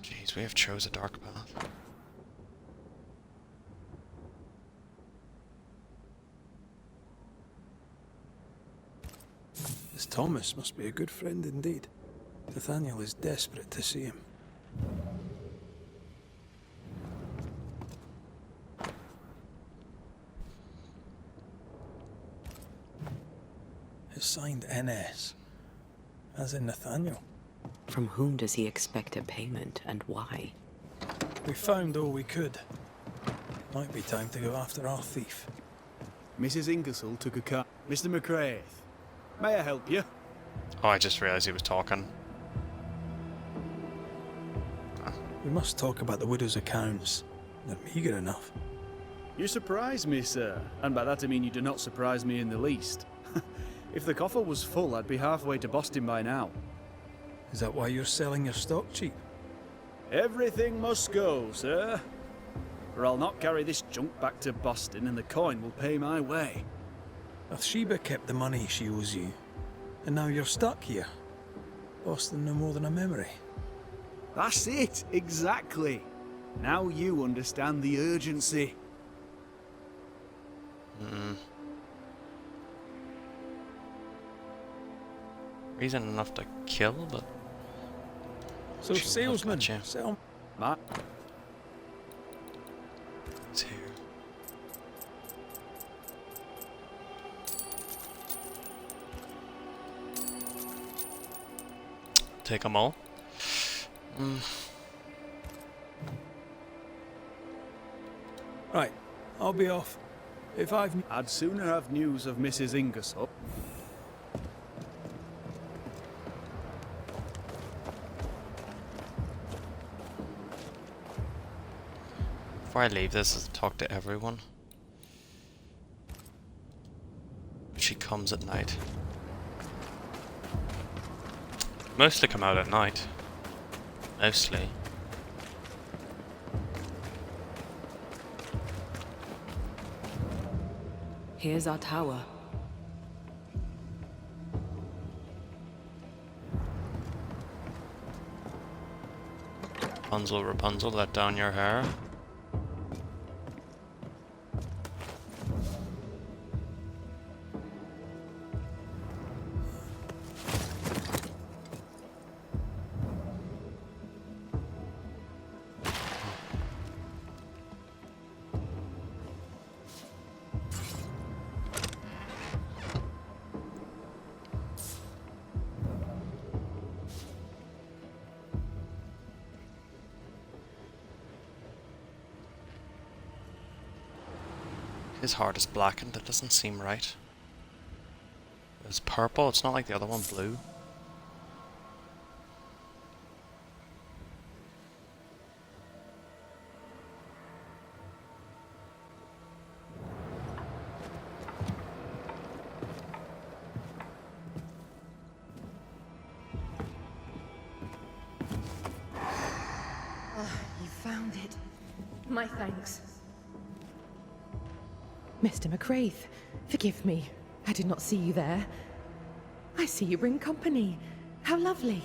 Jeez, we have chose a dark path. This Thomas must be a good friend indeed. Nathaniel is desperate to see him. It's signed NS, as in Nathaniel. From whom does he expect a payment, and why? We found all we could. Might be time to go after our thief. Mrs. Ingersoll took a car. Mr. McCraith, may I help you? Oh, I just realised he was talking. We must talk about the widow's accounts. They're meagre enough. You surprise me, sir. And by that I mean you do not surprise me in the least. If the coffer was full, I'd be halfway to Boston by now. Is that why you're selling your stock cheap? Everything must go, sir. Or I'll not carry this junk back to Boston and the coin will pay my way. Bathsheba kept the money she owes you, and now you're stuck here. Boston no more than a memory. That's it, exactly. Now you understand the urgency. Reason enough to kill, but... So Shoot, salesman, gotcha. sell... Ma It's here. Take them all. Right, I'll be off. If I'd sooner have news of Mrs. Ingersoll. Before I leave this is to talk to everyone. She comes at night. Mostly come out at night. Mostly. Here's our tower. Rapunzel, Rapunzel, let down your hair. His heart is blackened, that doesn't seem right. It's purple, it's not like the other one, blue. You found it. My thanks. Mr. McCraith, forgive me. I did not see you there. I see you bring company. How lovely.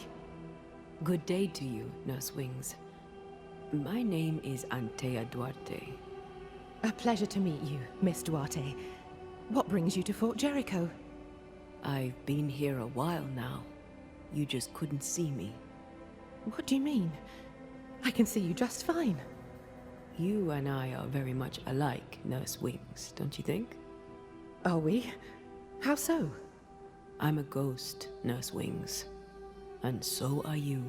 Good day to you, Nurse Wings. My name is Antea Duarte. A pleasure to meet you, Miss Duarte. What brings you to Fort Jericho? I've been here a while now. You just couldn't see me. What do you mean? I can see you just fine. You and I are very much alike, Nurse Wings, don't you think? Are we? How so? I'm a ghost, Nurse Wings. And so are you.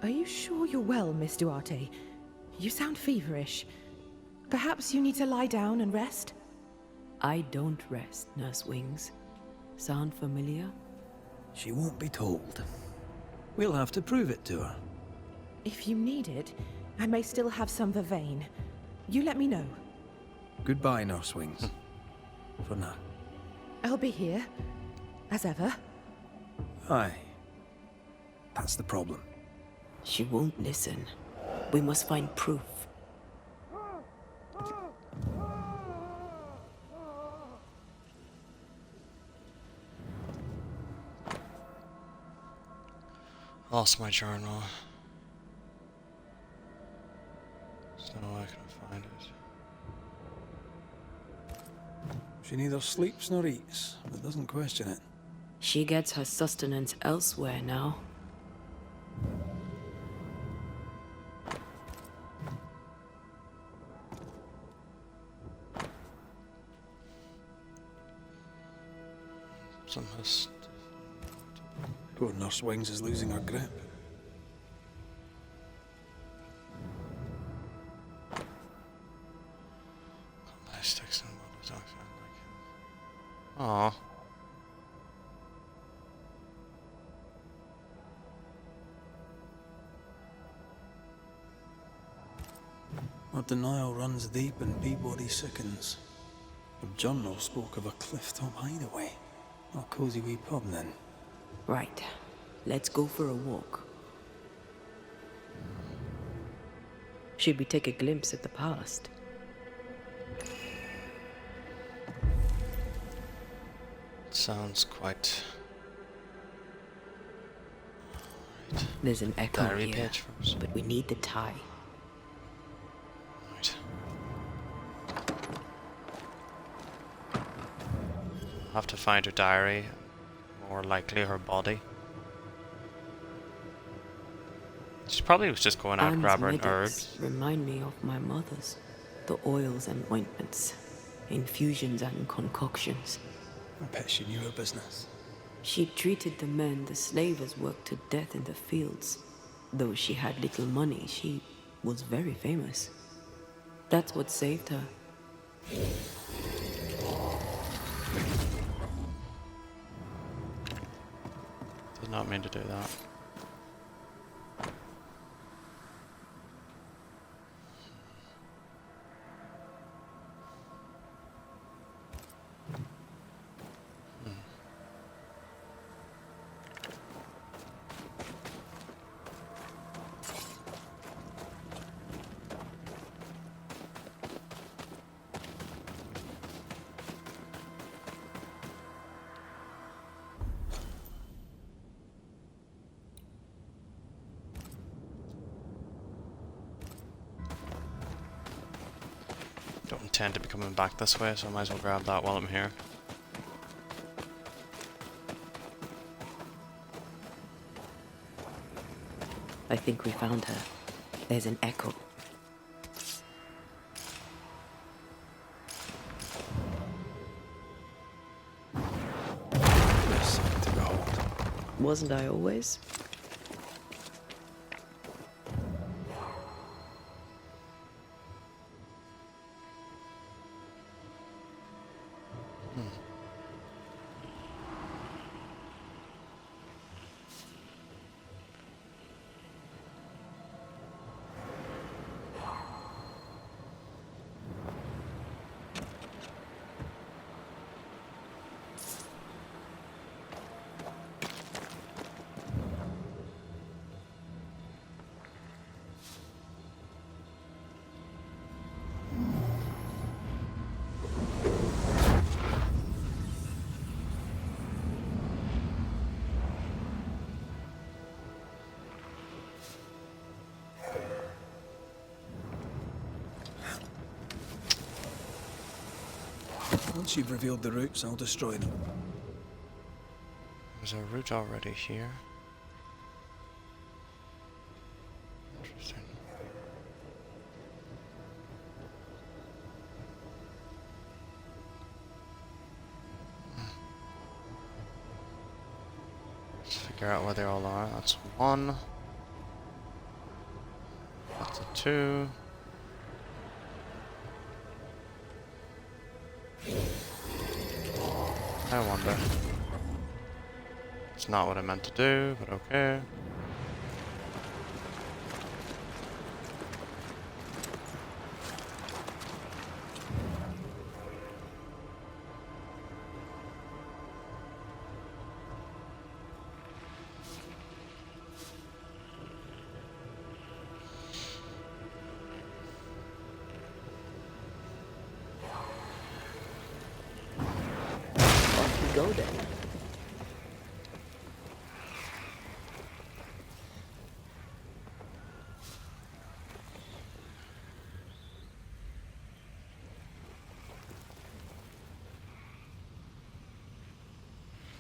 Are you sure you're well, Miss Duarte? You sound feverish. Perhaps you need to lie down and rest? I don't rest, Nurse Wings. Sound familiar? She won't be told. We'll have to prove it to her. If you need it, I may still have some vervain. You let me know. Goodbye, Nurse Wings. For now. I'll be here, as ever. Aye. That's the problem. She won't listen. We must find proof. Lost my journal. There's no way I can find it. She neither sleeps nor eats, but doesn't question it. She gets her sustenance elsewhere now. Somehow Poor Nurse Wings is losing her grip. sticks and what does like. Aww. Our denial runs deep and Peabody sickens. The journal spoke of a clifftop hideaway. A cozy wee pub then. Right. Let's go for a walk. Should we take a glimpse at the past? Sounds quite... Right. There's an echo Diary here, page first. but we need the tie. Right. I'll have to find her diary. More likely her body. She probably was just going out Anne's grabbing medics herbs. remind me of my mother's. The oils and ointments, infusions and concoctions. I bet she knew her business. She treated the men the slavers worked to death in the fields. Though she had little money, she was very famous. That's what saved her. Did not mean to do that. Don't intend to be coming back this way, so I might as well grab that while I'm here. I think we found her. There's an echo. There's something to behold. Wasn't I always? Once you've revealed the roots, I'll destroy them. There's a route already here. Interesting. Let's figure out where they all are. That's 1. That's a 2. I wonder. It's not what I meant to do, but okay. Go then.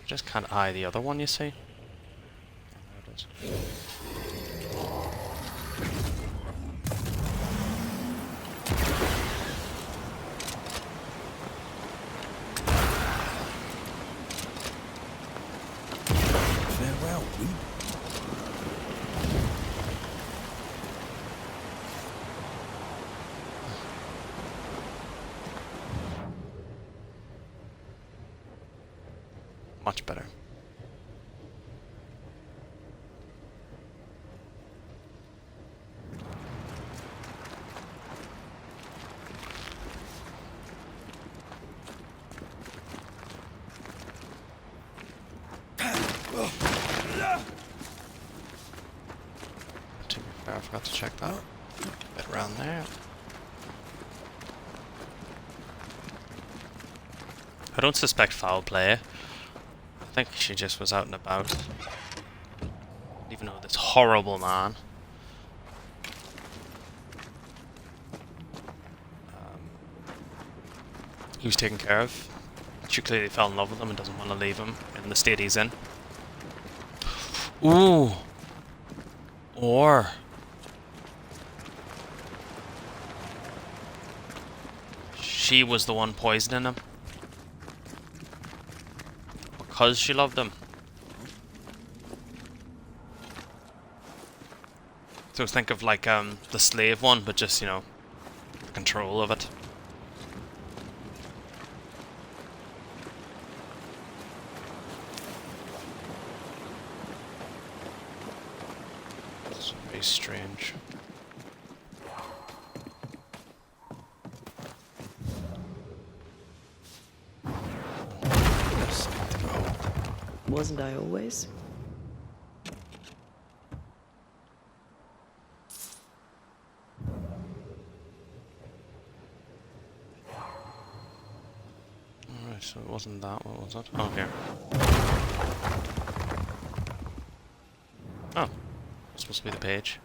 Just can't eye the other one, you see? There it is. Farewell, Weed. Much better. To be fair, I forgot to check that. Bit around there. I don't suspect foul play. I think she just was out and about. Even though this horrible man. He was taken care of. She clearly fell in love with him and doesn't want to leave him in the state he's in. Ooh! Or... she was the one poisoning him. Because she loved him. So think of like the slave one, but just, you know, the control of it. It's very strange. Wasn't I always? Alright, so it wasn't that, what was it? Oh, here. Oh, it's supposed to be the page.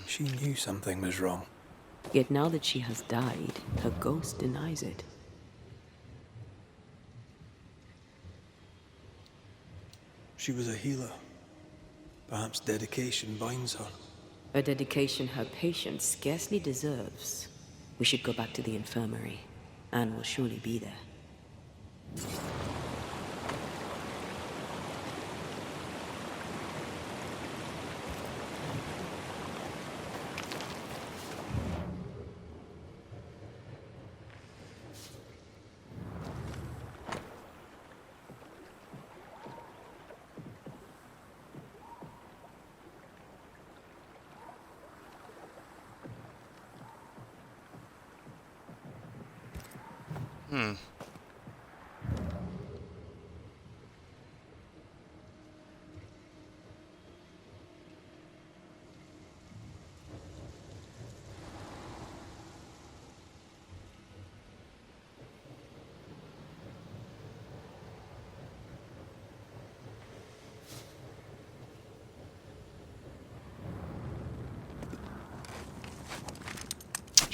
She knew something was wrong. Yet now that she has died, her ghost denies it. She was a healer. Perhaps dedication binds her. A dedication her patient scarcely deserves. We should go back to the infirmary. Anne will surely be there.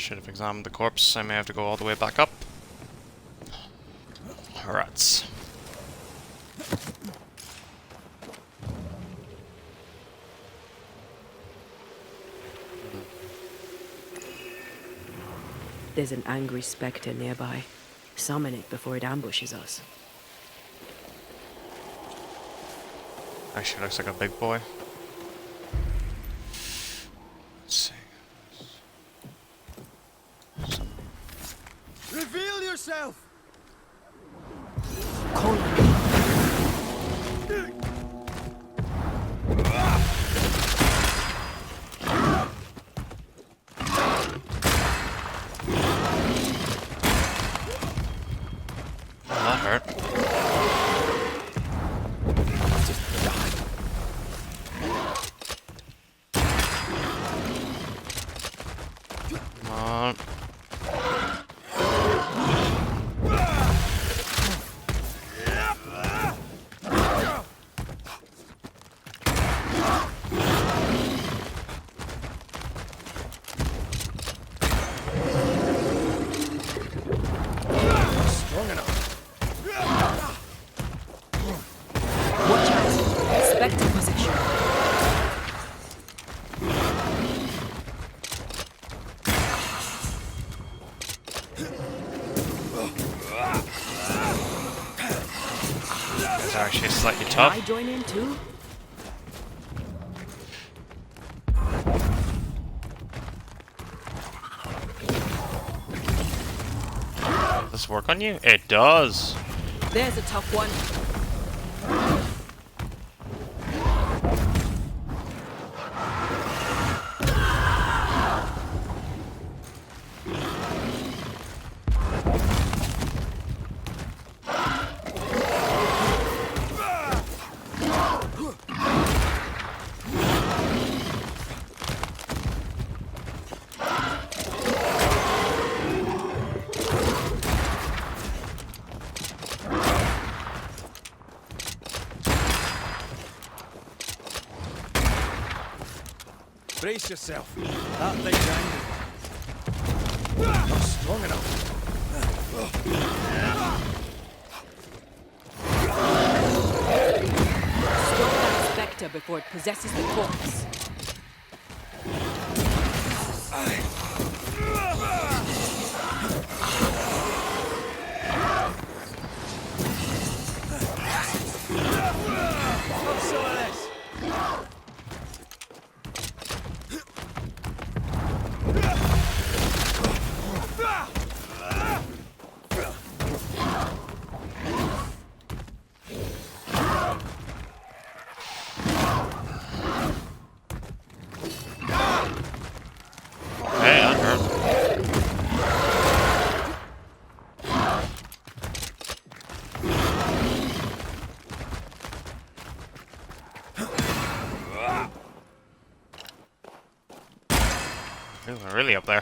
Should have examined the corpse. I may have to go all the way back up. Rats. There's an angry spectre nearby. Summon it before it ambushes us. Actually looks like a big boy. Let's see. Reveal yourself! That hurt. Come on. Strong enough. Watch out! Spectre possession. It's actually slightly Can tough. I join in too? Does this work on you? It does. There's a tough one. Brace yourself. That thing's angry. Not strong enough. Stop that spectre before it possesses the corpse. Hey, that hurt. Ooh, we're really up there.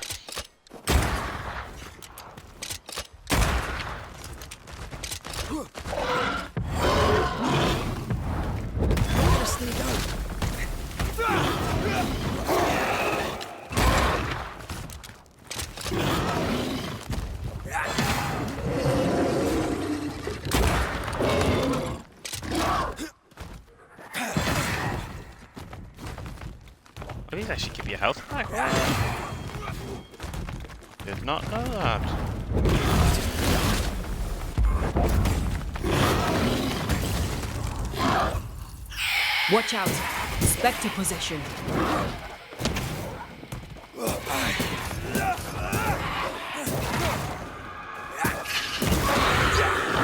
Oh, these actually give you health back. Did not know that. Watch out! Spectre possession.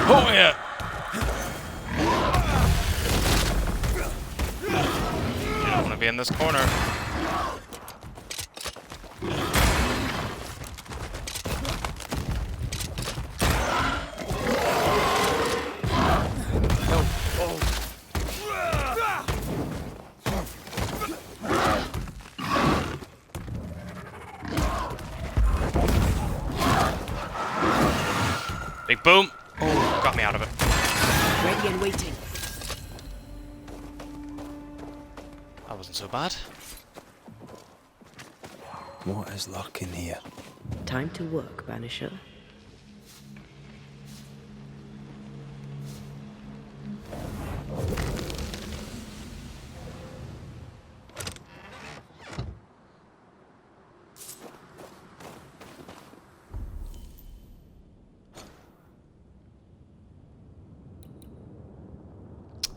Oh yeah! You don't want to be in this corner. Big boom! Oh, got me out of it. Ready and waiting. That wasn't so bad. What is lurking here? Time to work, Banisher.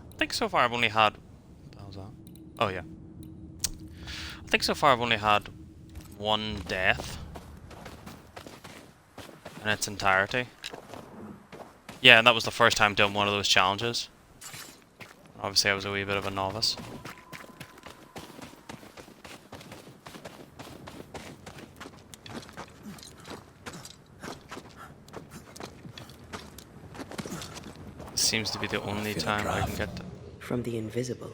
I think so far I've only had... What the hell's that? Oh yeah. I think so far I've only had one death in its entirety. Yeah, and that was the first time doing one of those challenges. Obviously I was a wee bit of a novice. This seems to be the only time I can get to... From the invisible.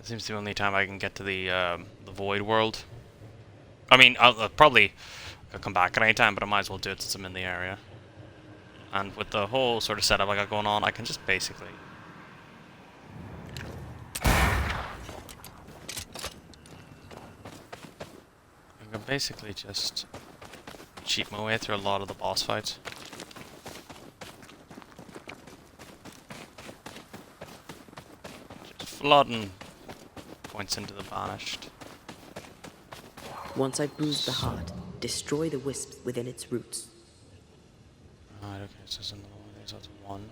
Seems the only time I can get to the void world. I mean, I'll probably come back at any time, but I might as well do it since I'm in the area. And with the whole sort of setup I got going on, I can just basically... I can basically just cheat my way through a lot of the boss fights. Just flooding points into the Banished. Once I've bruised the heart, destroy the wisps within its roots. Alright, okay, so there's another one of these, that's one.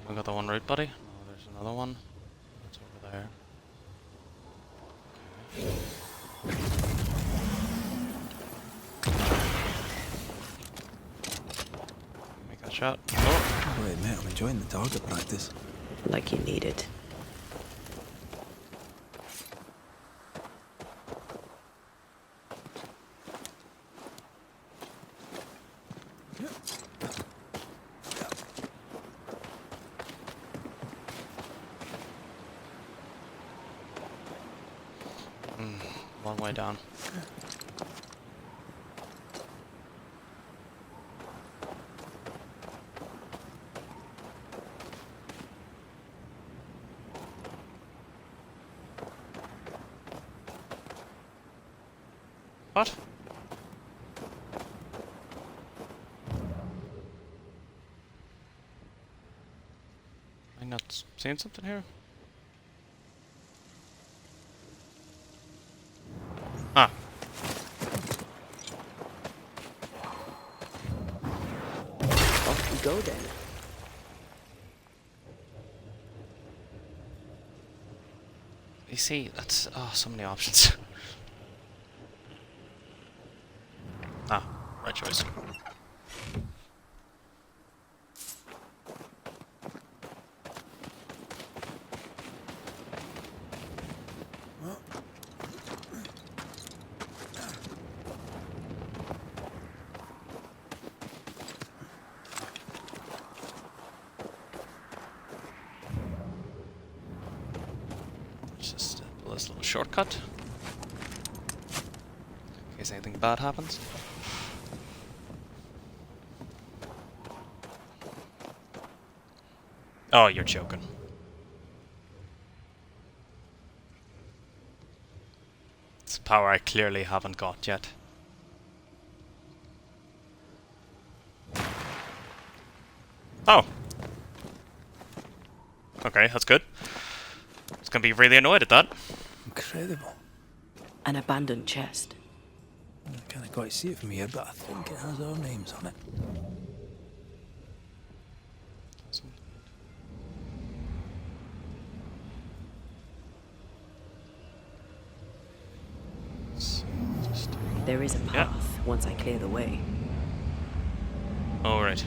We got the one root, buddy? No, there's another one. That's over there. Okay. Make that shot. Oh! Wait, mate, I'm enjoying the target practice. Like you need it. Long way down. What? Am I not seeing something here? Ah. Off we go then. You see, that's... oh, so many options. Ah, right choice. Just this little shortcut. In case anything bad happens. Oh, you're joking. It's a power I clearly haven't got yet. Oh. Okay, that's good. It's gonna be really annoyed at that. Incredible. An abandoned chest. I can't quite see it from here, but I think it has our names on it. There is a path once I clear the way. Oh, right.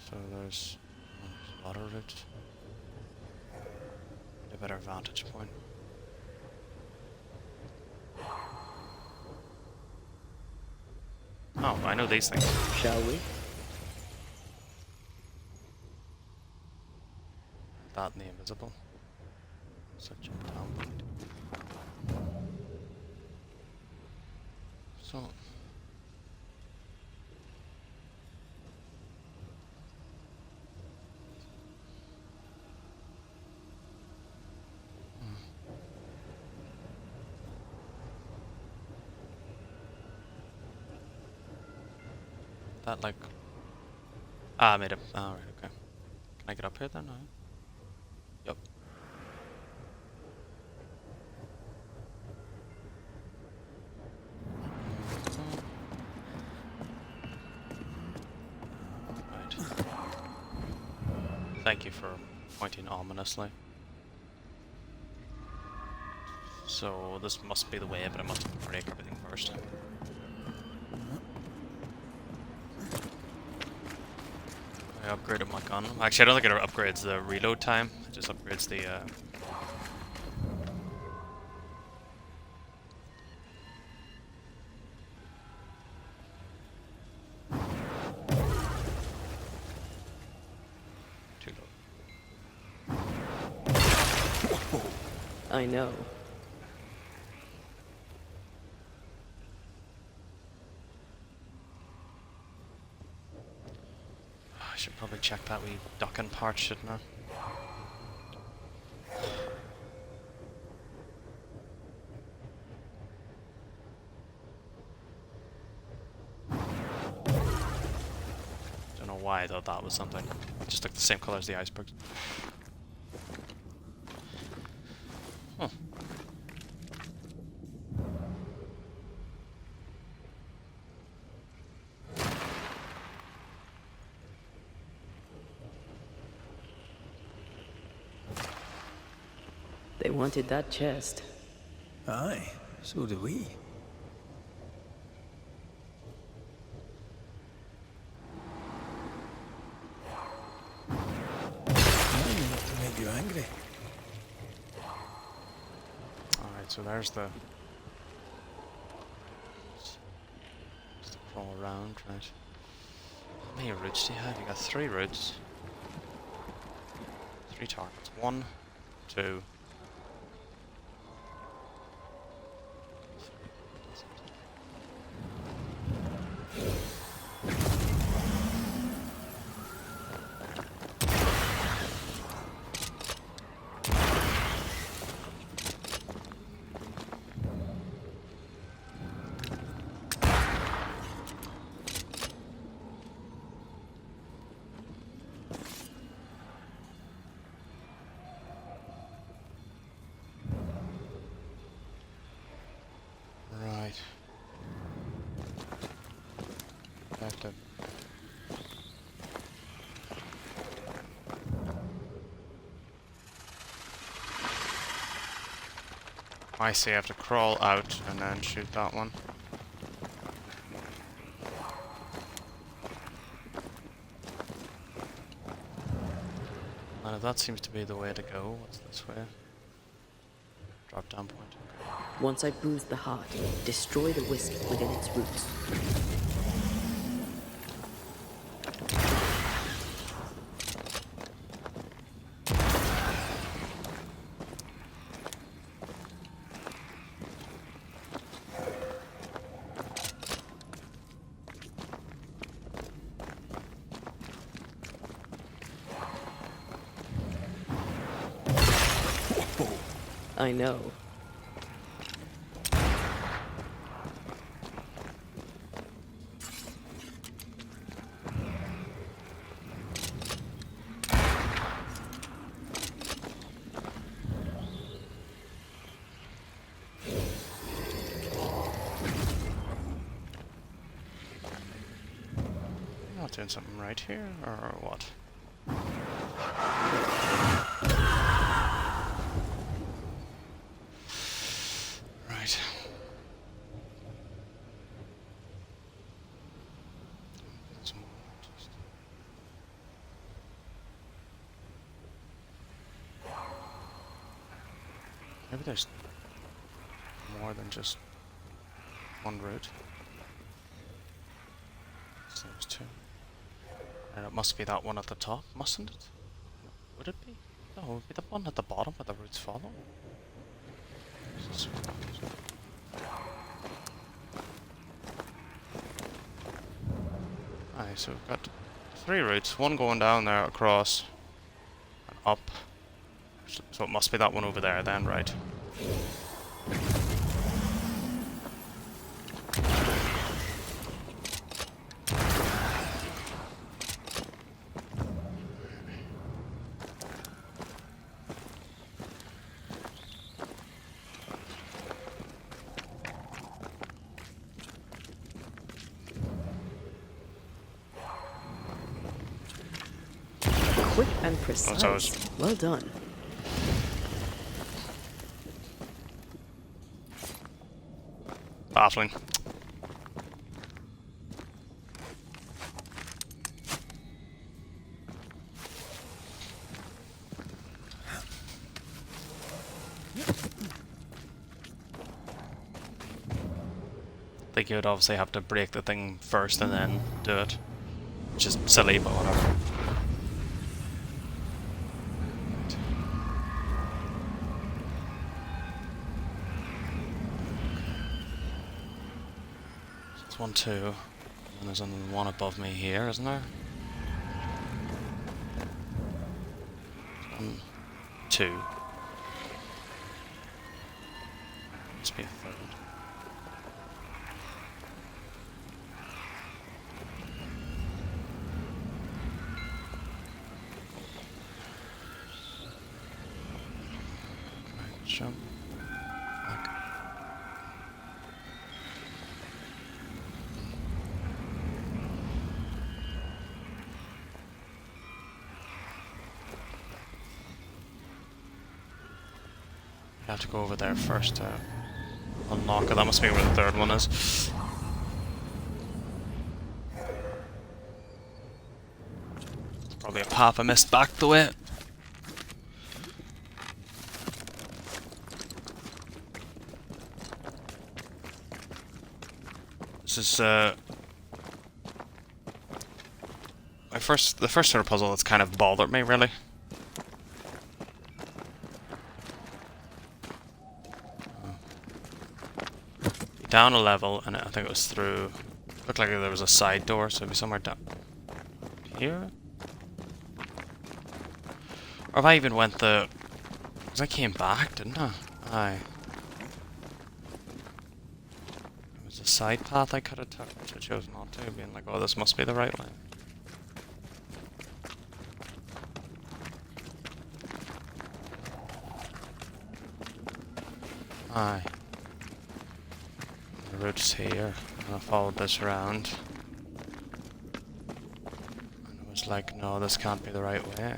So there's a lot of it. A better vantage point. Oh, I know these things. Shall we? That and the invisible. Such a downbeat. So. That like. Ah, I made it. Ah, right, okay. Can I get up here then? No? Yep. Right. Thank you for pointing ominously. So this must be the way, but I must break everything first. I upgraded my gun. Actually, I don't think it upgrades the reload time. It just upgrades the too low. I know. I should probably check that wee docking part, shouldn't I? Don't know why I thought that was something. It just looked the same color as the icebergs. Huh. They wanted that chest. Aye, so do we. Not enough to make you angry. Alright, so there's the... Just crawl around, right. How many routes do you have? You got 3 routes. 3 targets. 1, 2... Right. Back to... I see, I have to crawl out and then shoot that one. And if that seems to be the way to go, what's this way? Drop down point. Once I bruise the heart, destroy the wisp within its roots. I know. Not doing something right here, or what? Right. Maybe there's more than just one route. So there's two. And it must be that one at the top, mustn't it? Would it be? No, it would be the one at the bottom where the roots follow. Aye, so we've got 3 routes, one going down there across and up. So it must be that one over there then, right? Quick and precise. Well done. Baffling. I think you would obviously have to break the thing first and then do it. Which is silly, but whatever. It's 1, 2. And there's only one above me here, isn't there? 1, 2. Must be a third. Right, jump. Back. I have to go over there first to unlock it. That must be where the third one is. Probably a path I missed back the way. This is the first sort of puzzle that's kind of bothered me, really. Down a level, and I think it was through. Looked like there was a side door, so it'd be somewhere down here. Or if I even went the, because I came back, didn't I? Aye. There was a side path I could have took, which I chose not to, being like, oh, this must be the right way. Aye. The route's here, and I followed this around. And it was like, no, this can't be the right way.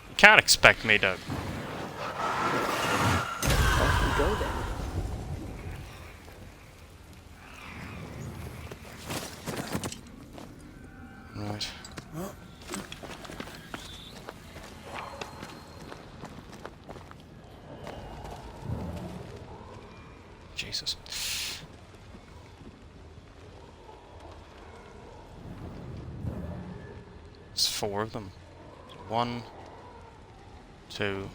You can't expect me to... Off we go then. Right. Jesus. There's 4 of them. 1, 2.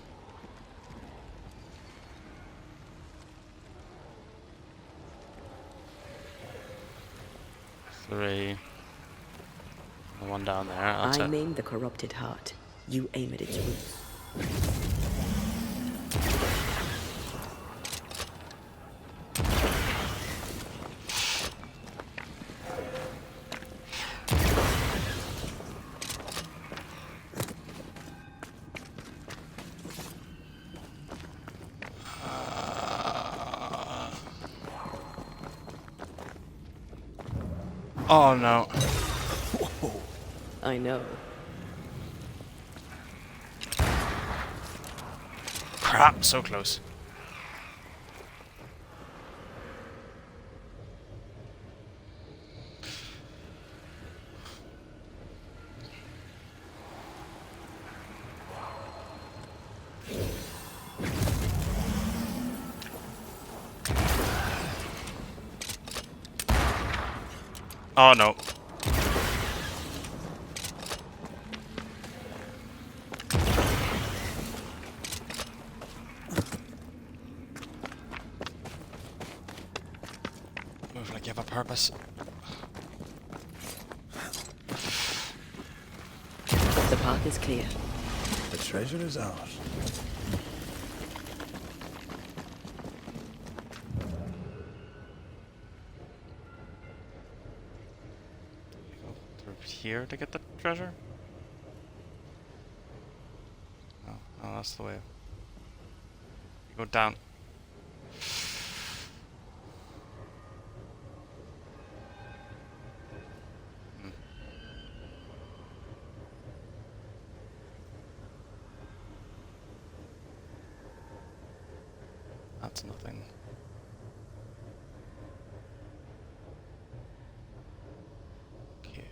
3. The one down there. That's I it. aim the corrupted heart. You aim at its roots. Oh no. I know. crap, so close. Oh no. Move like you have a purpose. The path is clear. The treasure is ours. Through here to get the treasure? Oh, oh, that's the way. You go down. That's nothing. Okay.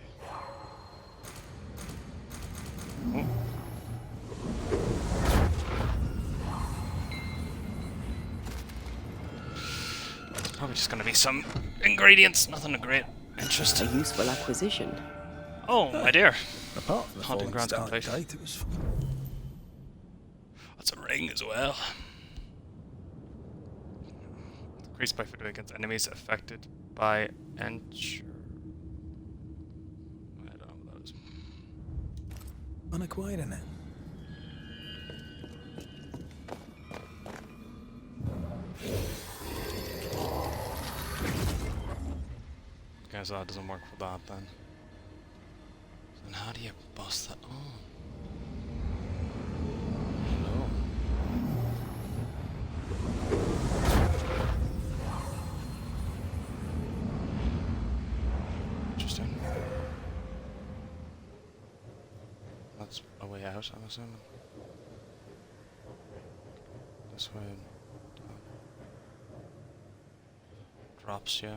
Oh. It's probably just gonna be some ingredients, nothing of great interest. A useful acquisition. Oh, my dear. Apart from the Haunting falling ground complete. stalactite, it was That's a ring as well. Increased by foot against enemies affected by ensure. I don't know what that is. unacquiring it. Okay, so that doesn't work for that then. Then how do you bust that on? Hello. Interesting. That's a way out, I'm assuming. This way. Drops, yeah.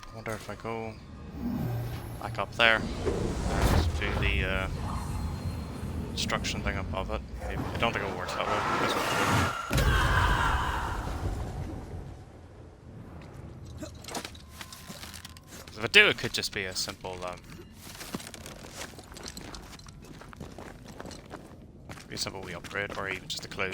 I wonder if I go back up there and do the destruction thing above it. Maybe. I don't think it works that way. This one. If I do, it could just be a simple wee upgrade, or even just a clue.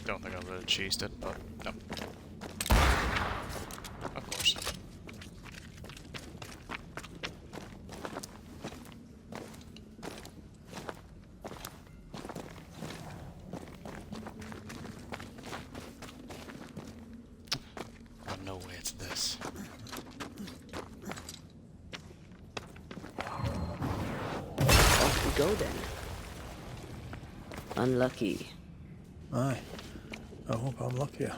Don't think I would have cheesed it, but no. Of course. Oh, no way it's this. Off we go then. Unlucky. Aye. I hope I'm luckier.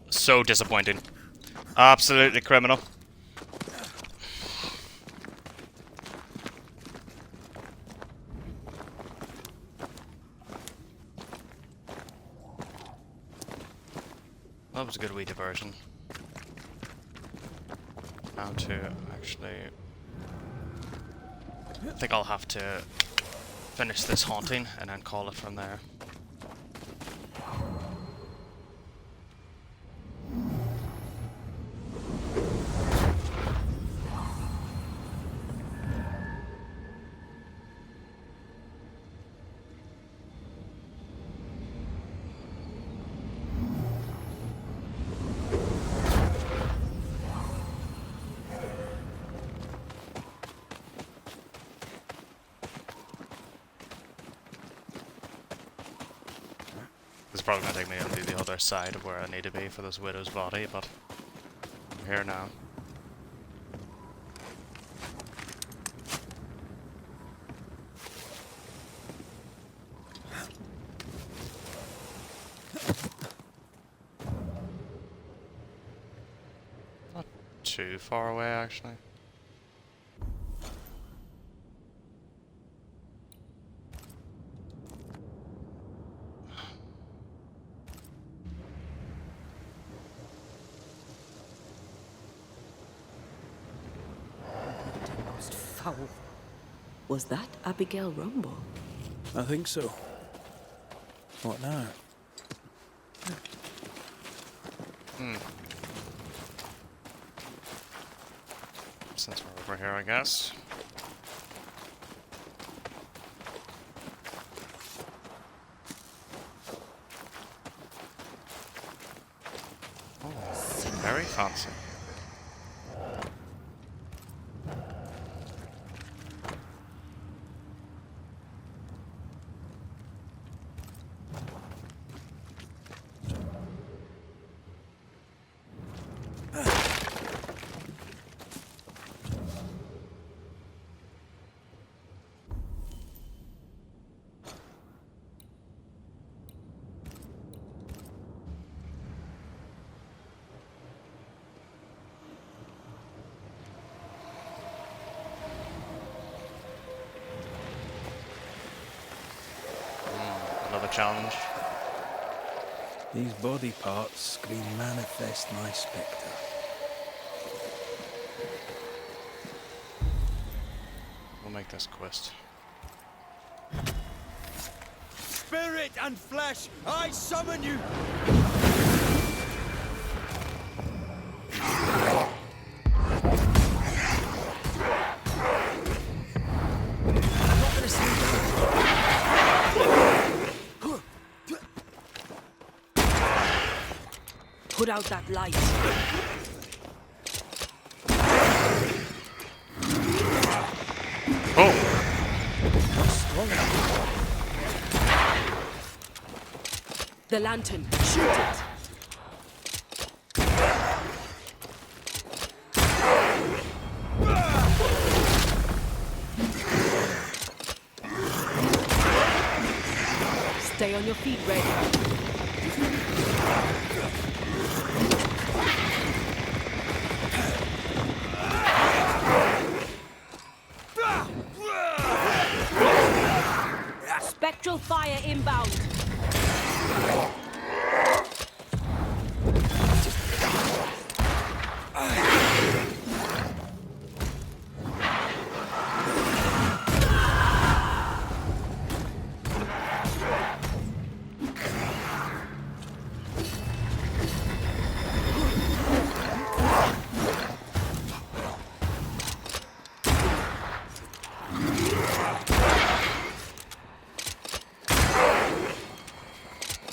So disappointing. Absolutely criminal. That was a good wee diversion. Now to actually... I think I'll have to finish this haunting and then call it from there. It's probably going to take me into the other side of where I need to be for this widow's body, but I'm here now. Not too far away, actually. Most foul. Was that Abigail Rumble? I think so. What now? Since we're over here, I guess. Oh, very fancy. Another challenge. These body parts scream manifest my spectre. We'll make this quest. Spirit and flesh, I summon you! Put out that light. Oh! The lantern. Shoot it. Stay on your feet, Red. Spectral fire inbound.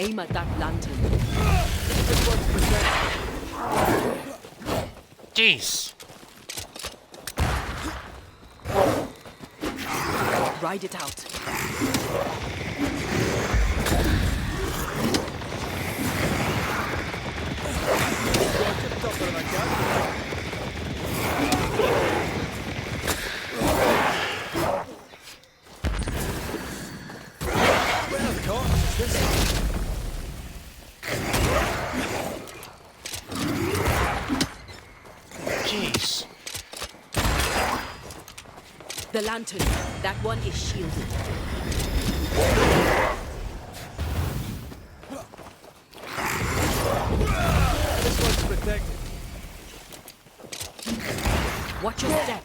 Aim at that lantern. Jeez. Ride it out. Jeez. The lantern. That one is shielded. This one's protected. Watch your step.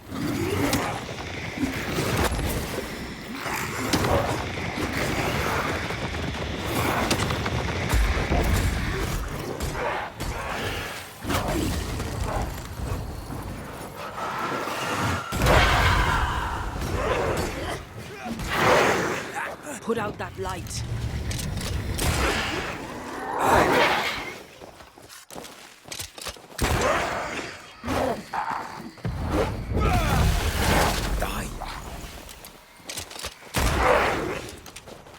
Put out that light.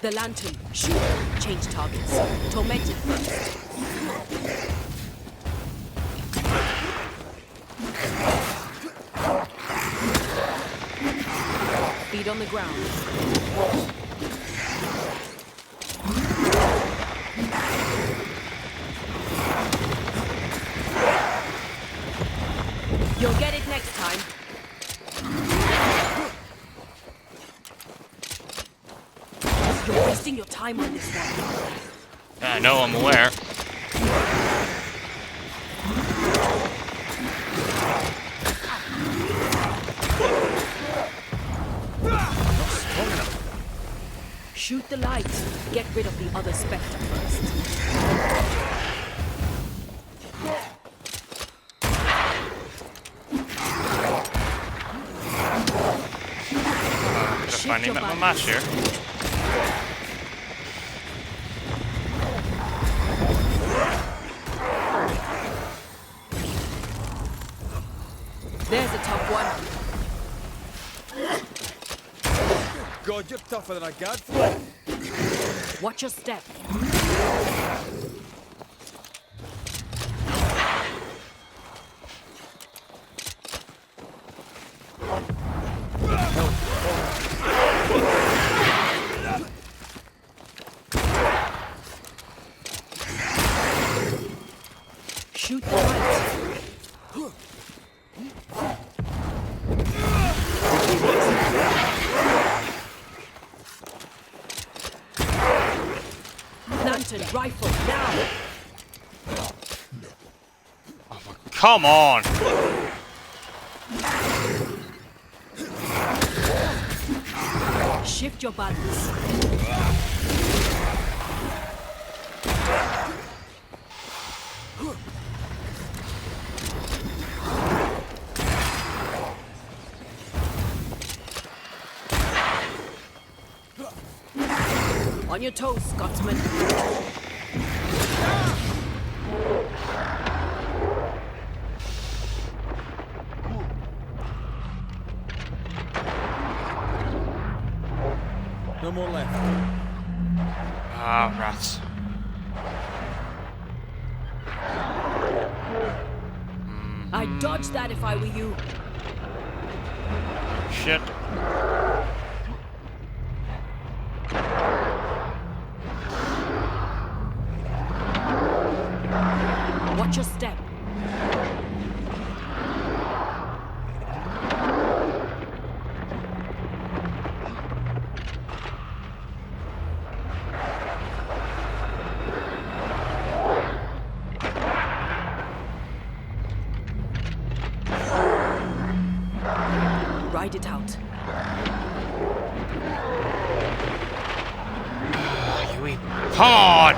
The lantern. Shoot. Change targets. Tormented first. Feet on the ground. You'll get it next time. You're wasting your time on this one. Yeah, I know, I'm aware. Shoot the light. Get rid of the other Spectre first. Finding that my match here. There's a tough one. God, you're tougher than I got. Watch your step. Shoot the light. Lantern, rifle, now! Come on! Shift your balance. On your toes, Scotsman. No more left. Ah, rats. I'd dodge that if I were you. Shit. Watch your step. Ride it out. Come on!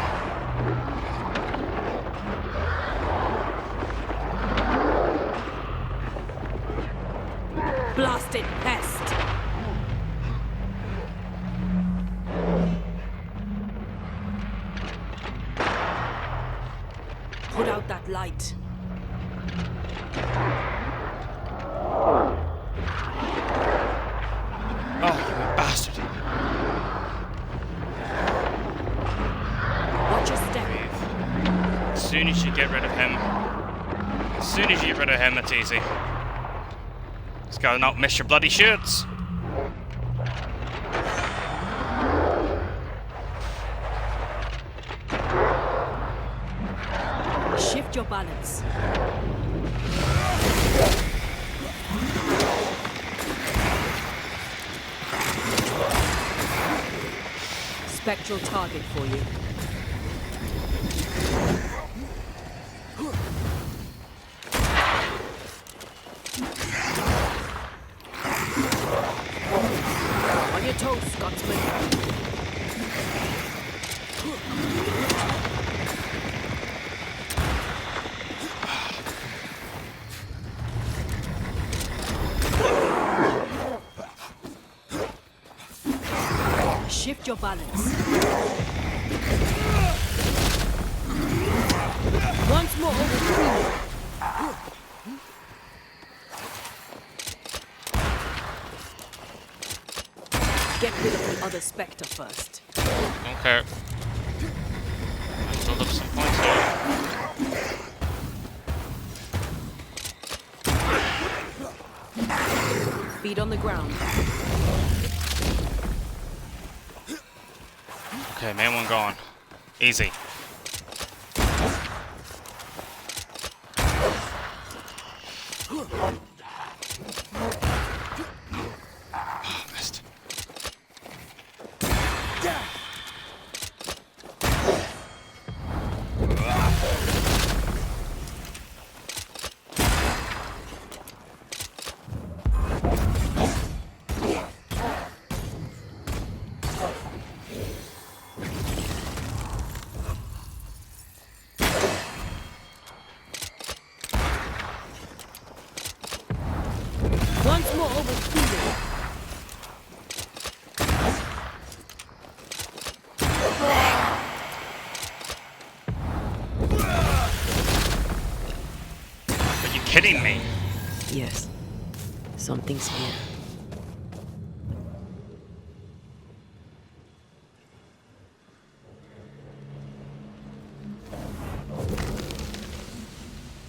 Blasted pest! Put out that light. Oh, you bastard. Watch your step. As soon as you get rid of him. As soon as you get rid of him, it's easy. Just gotta not miss your bloody shoots. Shift your balance. Spectral target for you. On your toes, Scotsman. Shift your balance. Once more, get rid of the other Spectre first. Don't care. Let's build up some points here. Feet on the ground. Okay, main one gone. Easy. Oh, missed. Once more with feeling. Are you kidding me? Yes. Something's here.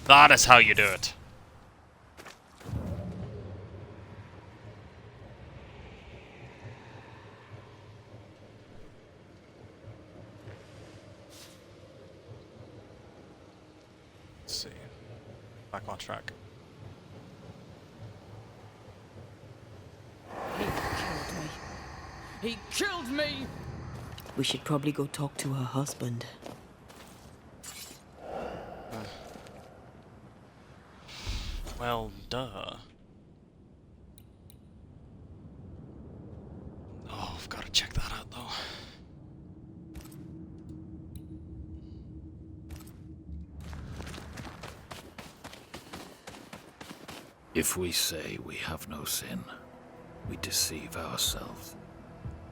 That is how you do it. Let's see. Back on track. He killed me. He killed me! We should probably go talk to her husband. Well, duh. Oh, I've got to check that out, though. If we say we have no sin, we deceive ourselves,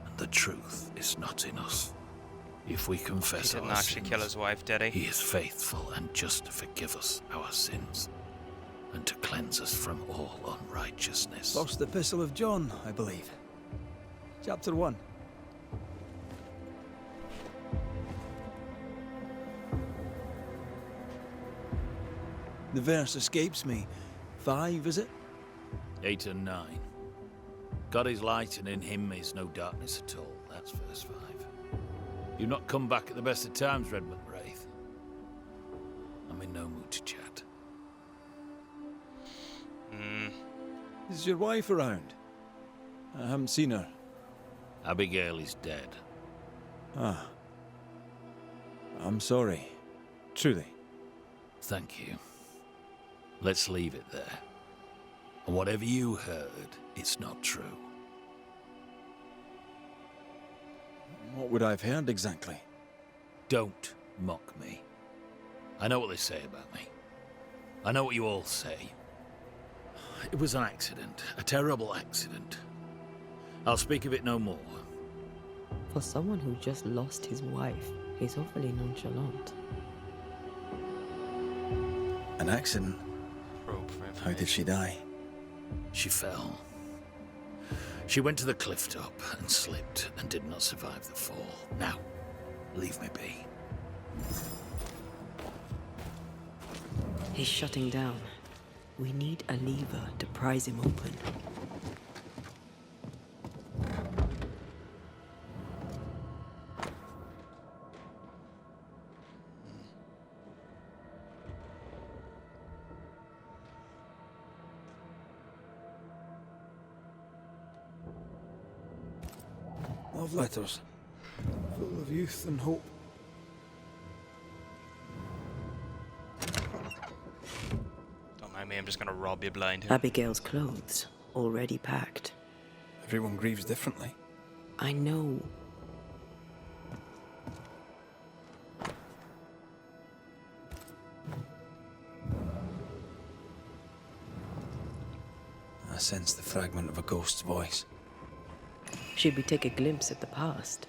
and the truth is not in us. If we confess He didn't our actually sins, kill his wife, did he? He is faithful and just to forgive us our sins, and to cleanse us from all unrighteousness. First Epistle of John, I believe. Chapter 1. The verse escapes me. 5, is it? 8 and 9. God is light, and in him is no darkness at all. That's verse 5. You've not come back at the best of times, Redmond Wraith. I'm in no mood to chat. Is your wife around? I haven't seen her. Abigail is dead. Ah. I'm sorry. Truly. Thank you. Let's leave it there. And whatever you heard, it's not true. What would I have heard exactly? Don't mock me. I know what they say about me. I know what you all say. It was an accident, a terrible accident. I'll speak of it no more. For someone who just lost his wife, he's awfully nonchalant. An accident? How did she die? She fell. She went to the cliff top and slipped and did not survive the fall. Now, leave me be. He's shutting down. We need a lever to prise him open. Love letters. Full of youth and hope. Don't mind me, I'm just gonna rob you blind here. Abigail's clothes, already packed. Everyone grieves differently. I know. I sense the fragment of a ghost's voice. Should we take a glimpse at the past?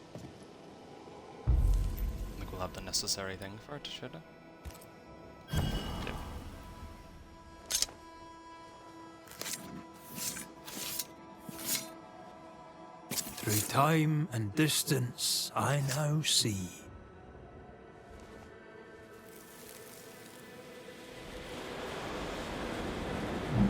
I think we'll have the necessary thing for it, should I? Yep. Through time and distance I now see.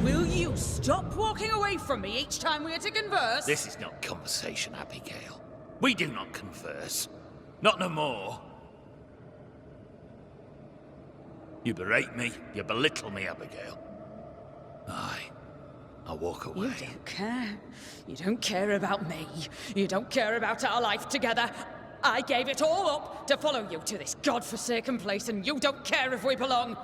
Will you stop walking away from me each time we are to converse? This is not conversation, Abigail. We do not converse. Not no more. You berate me, you belittle me, Abigail. Aye, I'll walk away. You don't care. You don't care about me. You don't care about our life together. I gave it all up to follow you to this godforsaken place, and you don't care if we belong.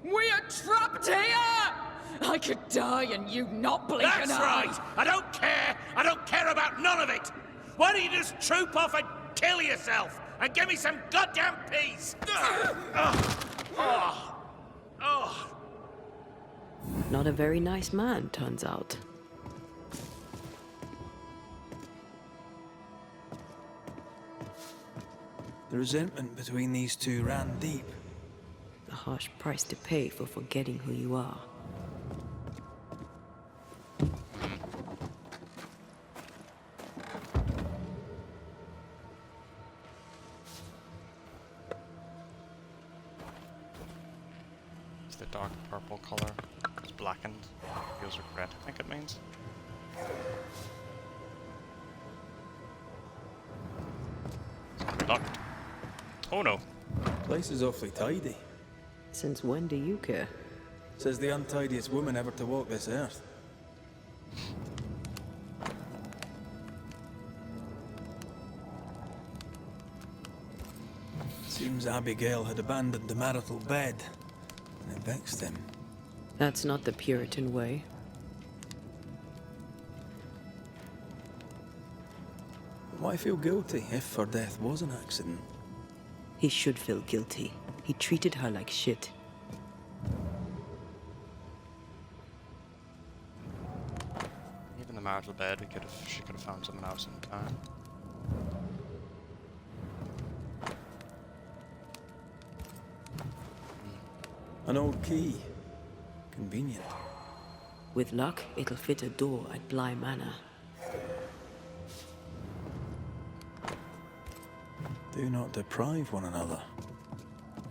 We are trapped here! I could die and you not blink an eye. That's right! I don't care! I don't care about none of it! Why don't you just troop off and kill yourself and give me some goddamn peace? Not a very nice man, turns out. The resentment between these two ran deep. A harsh price to pay for forgetting who you are. It's the dark purple color. It's blackened. Feels regret, I think it means. Locked. Oh no. Place is awfully tidy. Since when do you care? Says the untidiest woman ever to walk this earth. Seems Abigail had abandoned the marital bed, and it vexed him. That's not the Puritan way. Why feel guilty if her death was an accident? He should feel guilty. He treated her like shit. Even the marital bed, she could have found someone else in time. An old key. Convenient. With luck, it'll fit a door at Bly Manor. Do not deprive one another.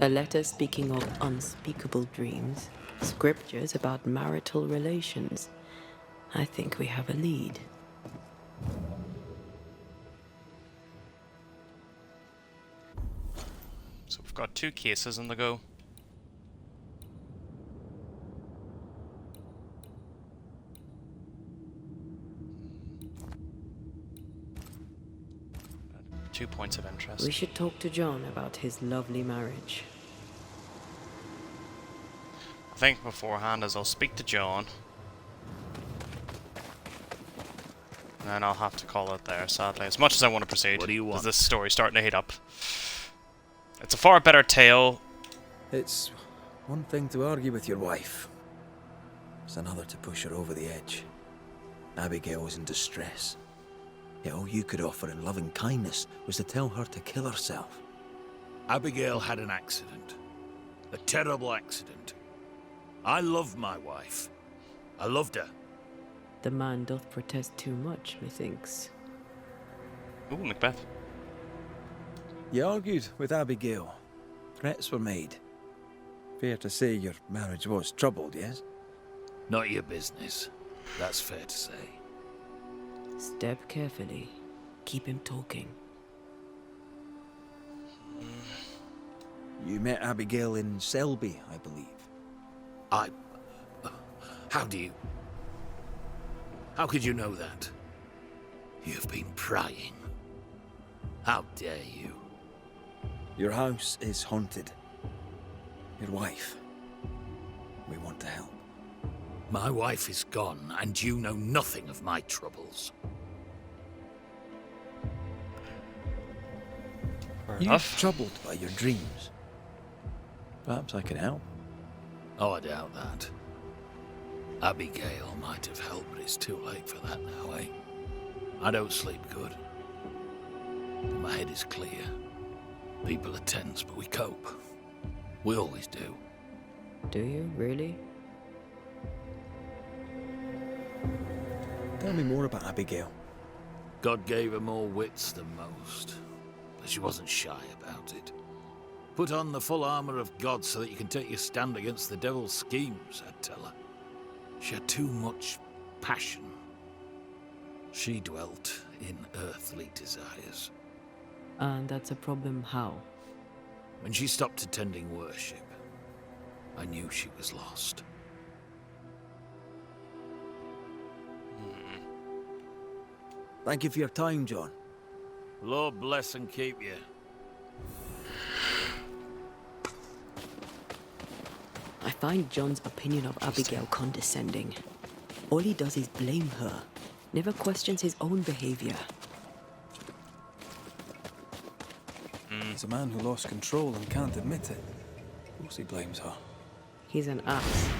A letter speaking of unspeakable dreams. Scriptures about marital relations. I think we have a lead. So we've got 2 cases on the go. Two points of interest. We should talk to John about his lovely marriage. I think beforehand is I'll speak to John. And then I'll have to call it there, sadly. As much as I want to proceed. What do you want? Because this story's starting to heat up. It's a far better tale. It's one thing to argue with your wife. It's another to push her over the edge. Abigail was in distress. Yet all you could offer in loving kindness was to tell her to kill herself. Abigail had an accident. A terrible accident. I love my wife. I loved her. The man doth protest too much, methinks. Ooh, Macbeth. You argued with Abigail. Threats were made. Fair to say your marriage was troubled, yes? Not your business. That's fair to say. Step carefully. Keep him talking. You met Abigail in Selby, I believe. How do you... How could you know that? You've been prying. How dare you? Your house is haunted. Your wife. We want to help. My wife is gone, and you know nothing of my troubles. You're troubled by your dreams. Perhaps I can help. Oh, I doubt that. Abigail might have helped, but it's too late for that now, eh? I don't sleep good. But my head is clear. People are tense, but we cope. We always do. Do you, really? Tell me more about Abigail. God gave her more wits than most, but she wasn't shy about it. Put on the full armor of God so that you can take your stand against the devil's schemes, I'd tell her. She had too much passion. She dwelt in earthly desires. And that's a problem how? When she stopped attending worship, I knew she was lost. Thank you for your time, John. Lord bless and keep you. I find John's opinion of Abigail condescending. All he does is blame her, never questions his own behavior. He's a man who lost control and can't admit it. Of course he blames her. He's an ass.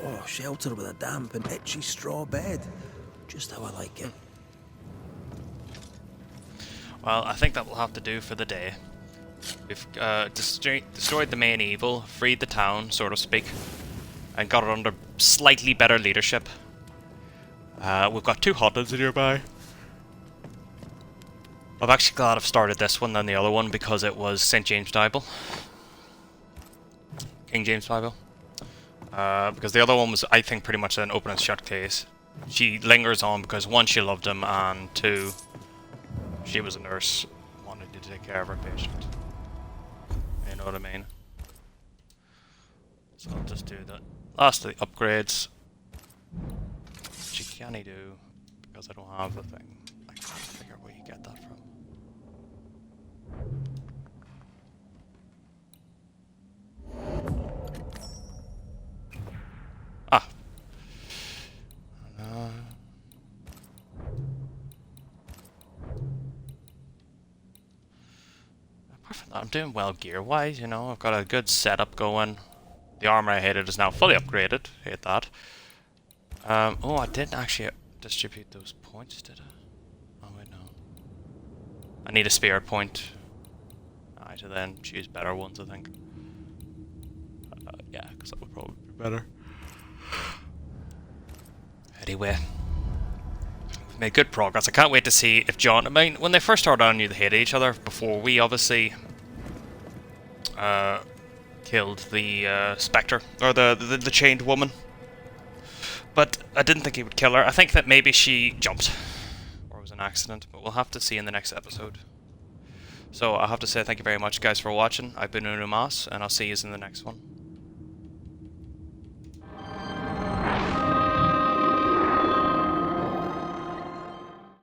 Oh, shelter with a damp and itchy straw bed. Just how I like it. Well, I think that will have to do for the day. We've destroyed the main evil, freed the town, so to speak, and got it under slightly better leadership. We've got 2 hotels nearby. I'm actually glad I've started this one than the other one because it was St. James Bible. King James Bible. Because the other one was, I think, pretty much an open and shut case. She lingers on because 1, she loved him, and 2, she was a nurse, wanted to take care of her patient. You know what I mean? So I'll just do the last of the upgrades. Which you can't do because I don't have the thing. I can't figure where you get that from. Ah. Apart from that, I'm doing well gear-wise, you know. I've got a good setup going. The armor I hated is now fully upgraded. Hate that. Oh, I didn't actually distribute those points, did I? Oh, wait, no. I need a spirit point. I to then choose better ones, I think. Yeah, because that would probably be better. Anyway. We've made good progress. I can't wait to see if John... I mean, when they first started, I knew they hated each other before we obviously... killed the Spectre, or the chained woman. But I didn't think he would kill her. I think that maybe she jumped, or it was an accident, but we'll have to see in the next episode. So I have to say thank you very much, guys, for watching. I've been Uno Mas, and I'll see you in the next one.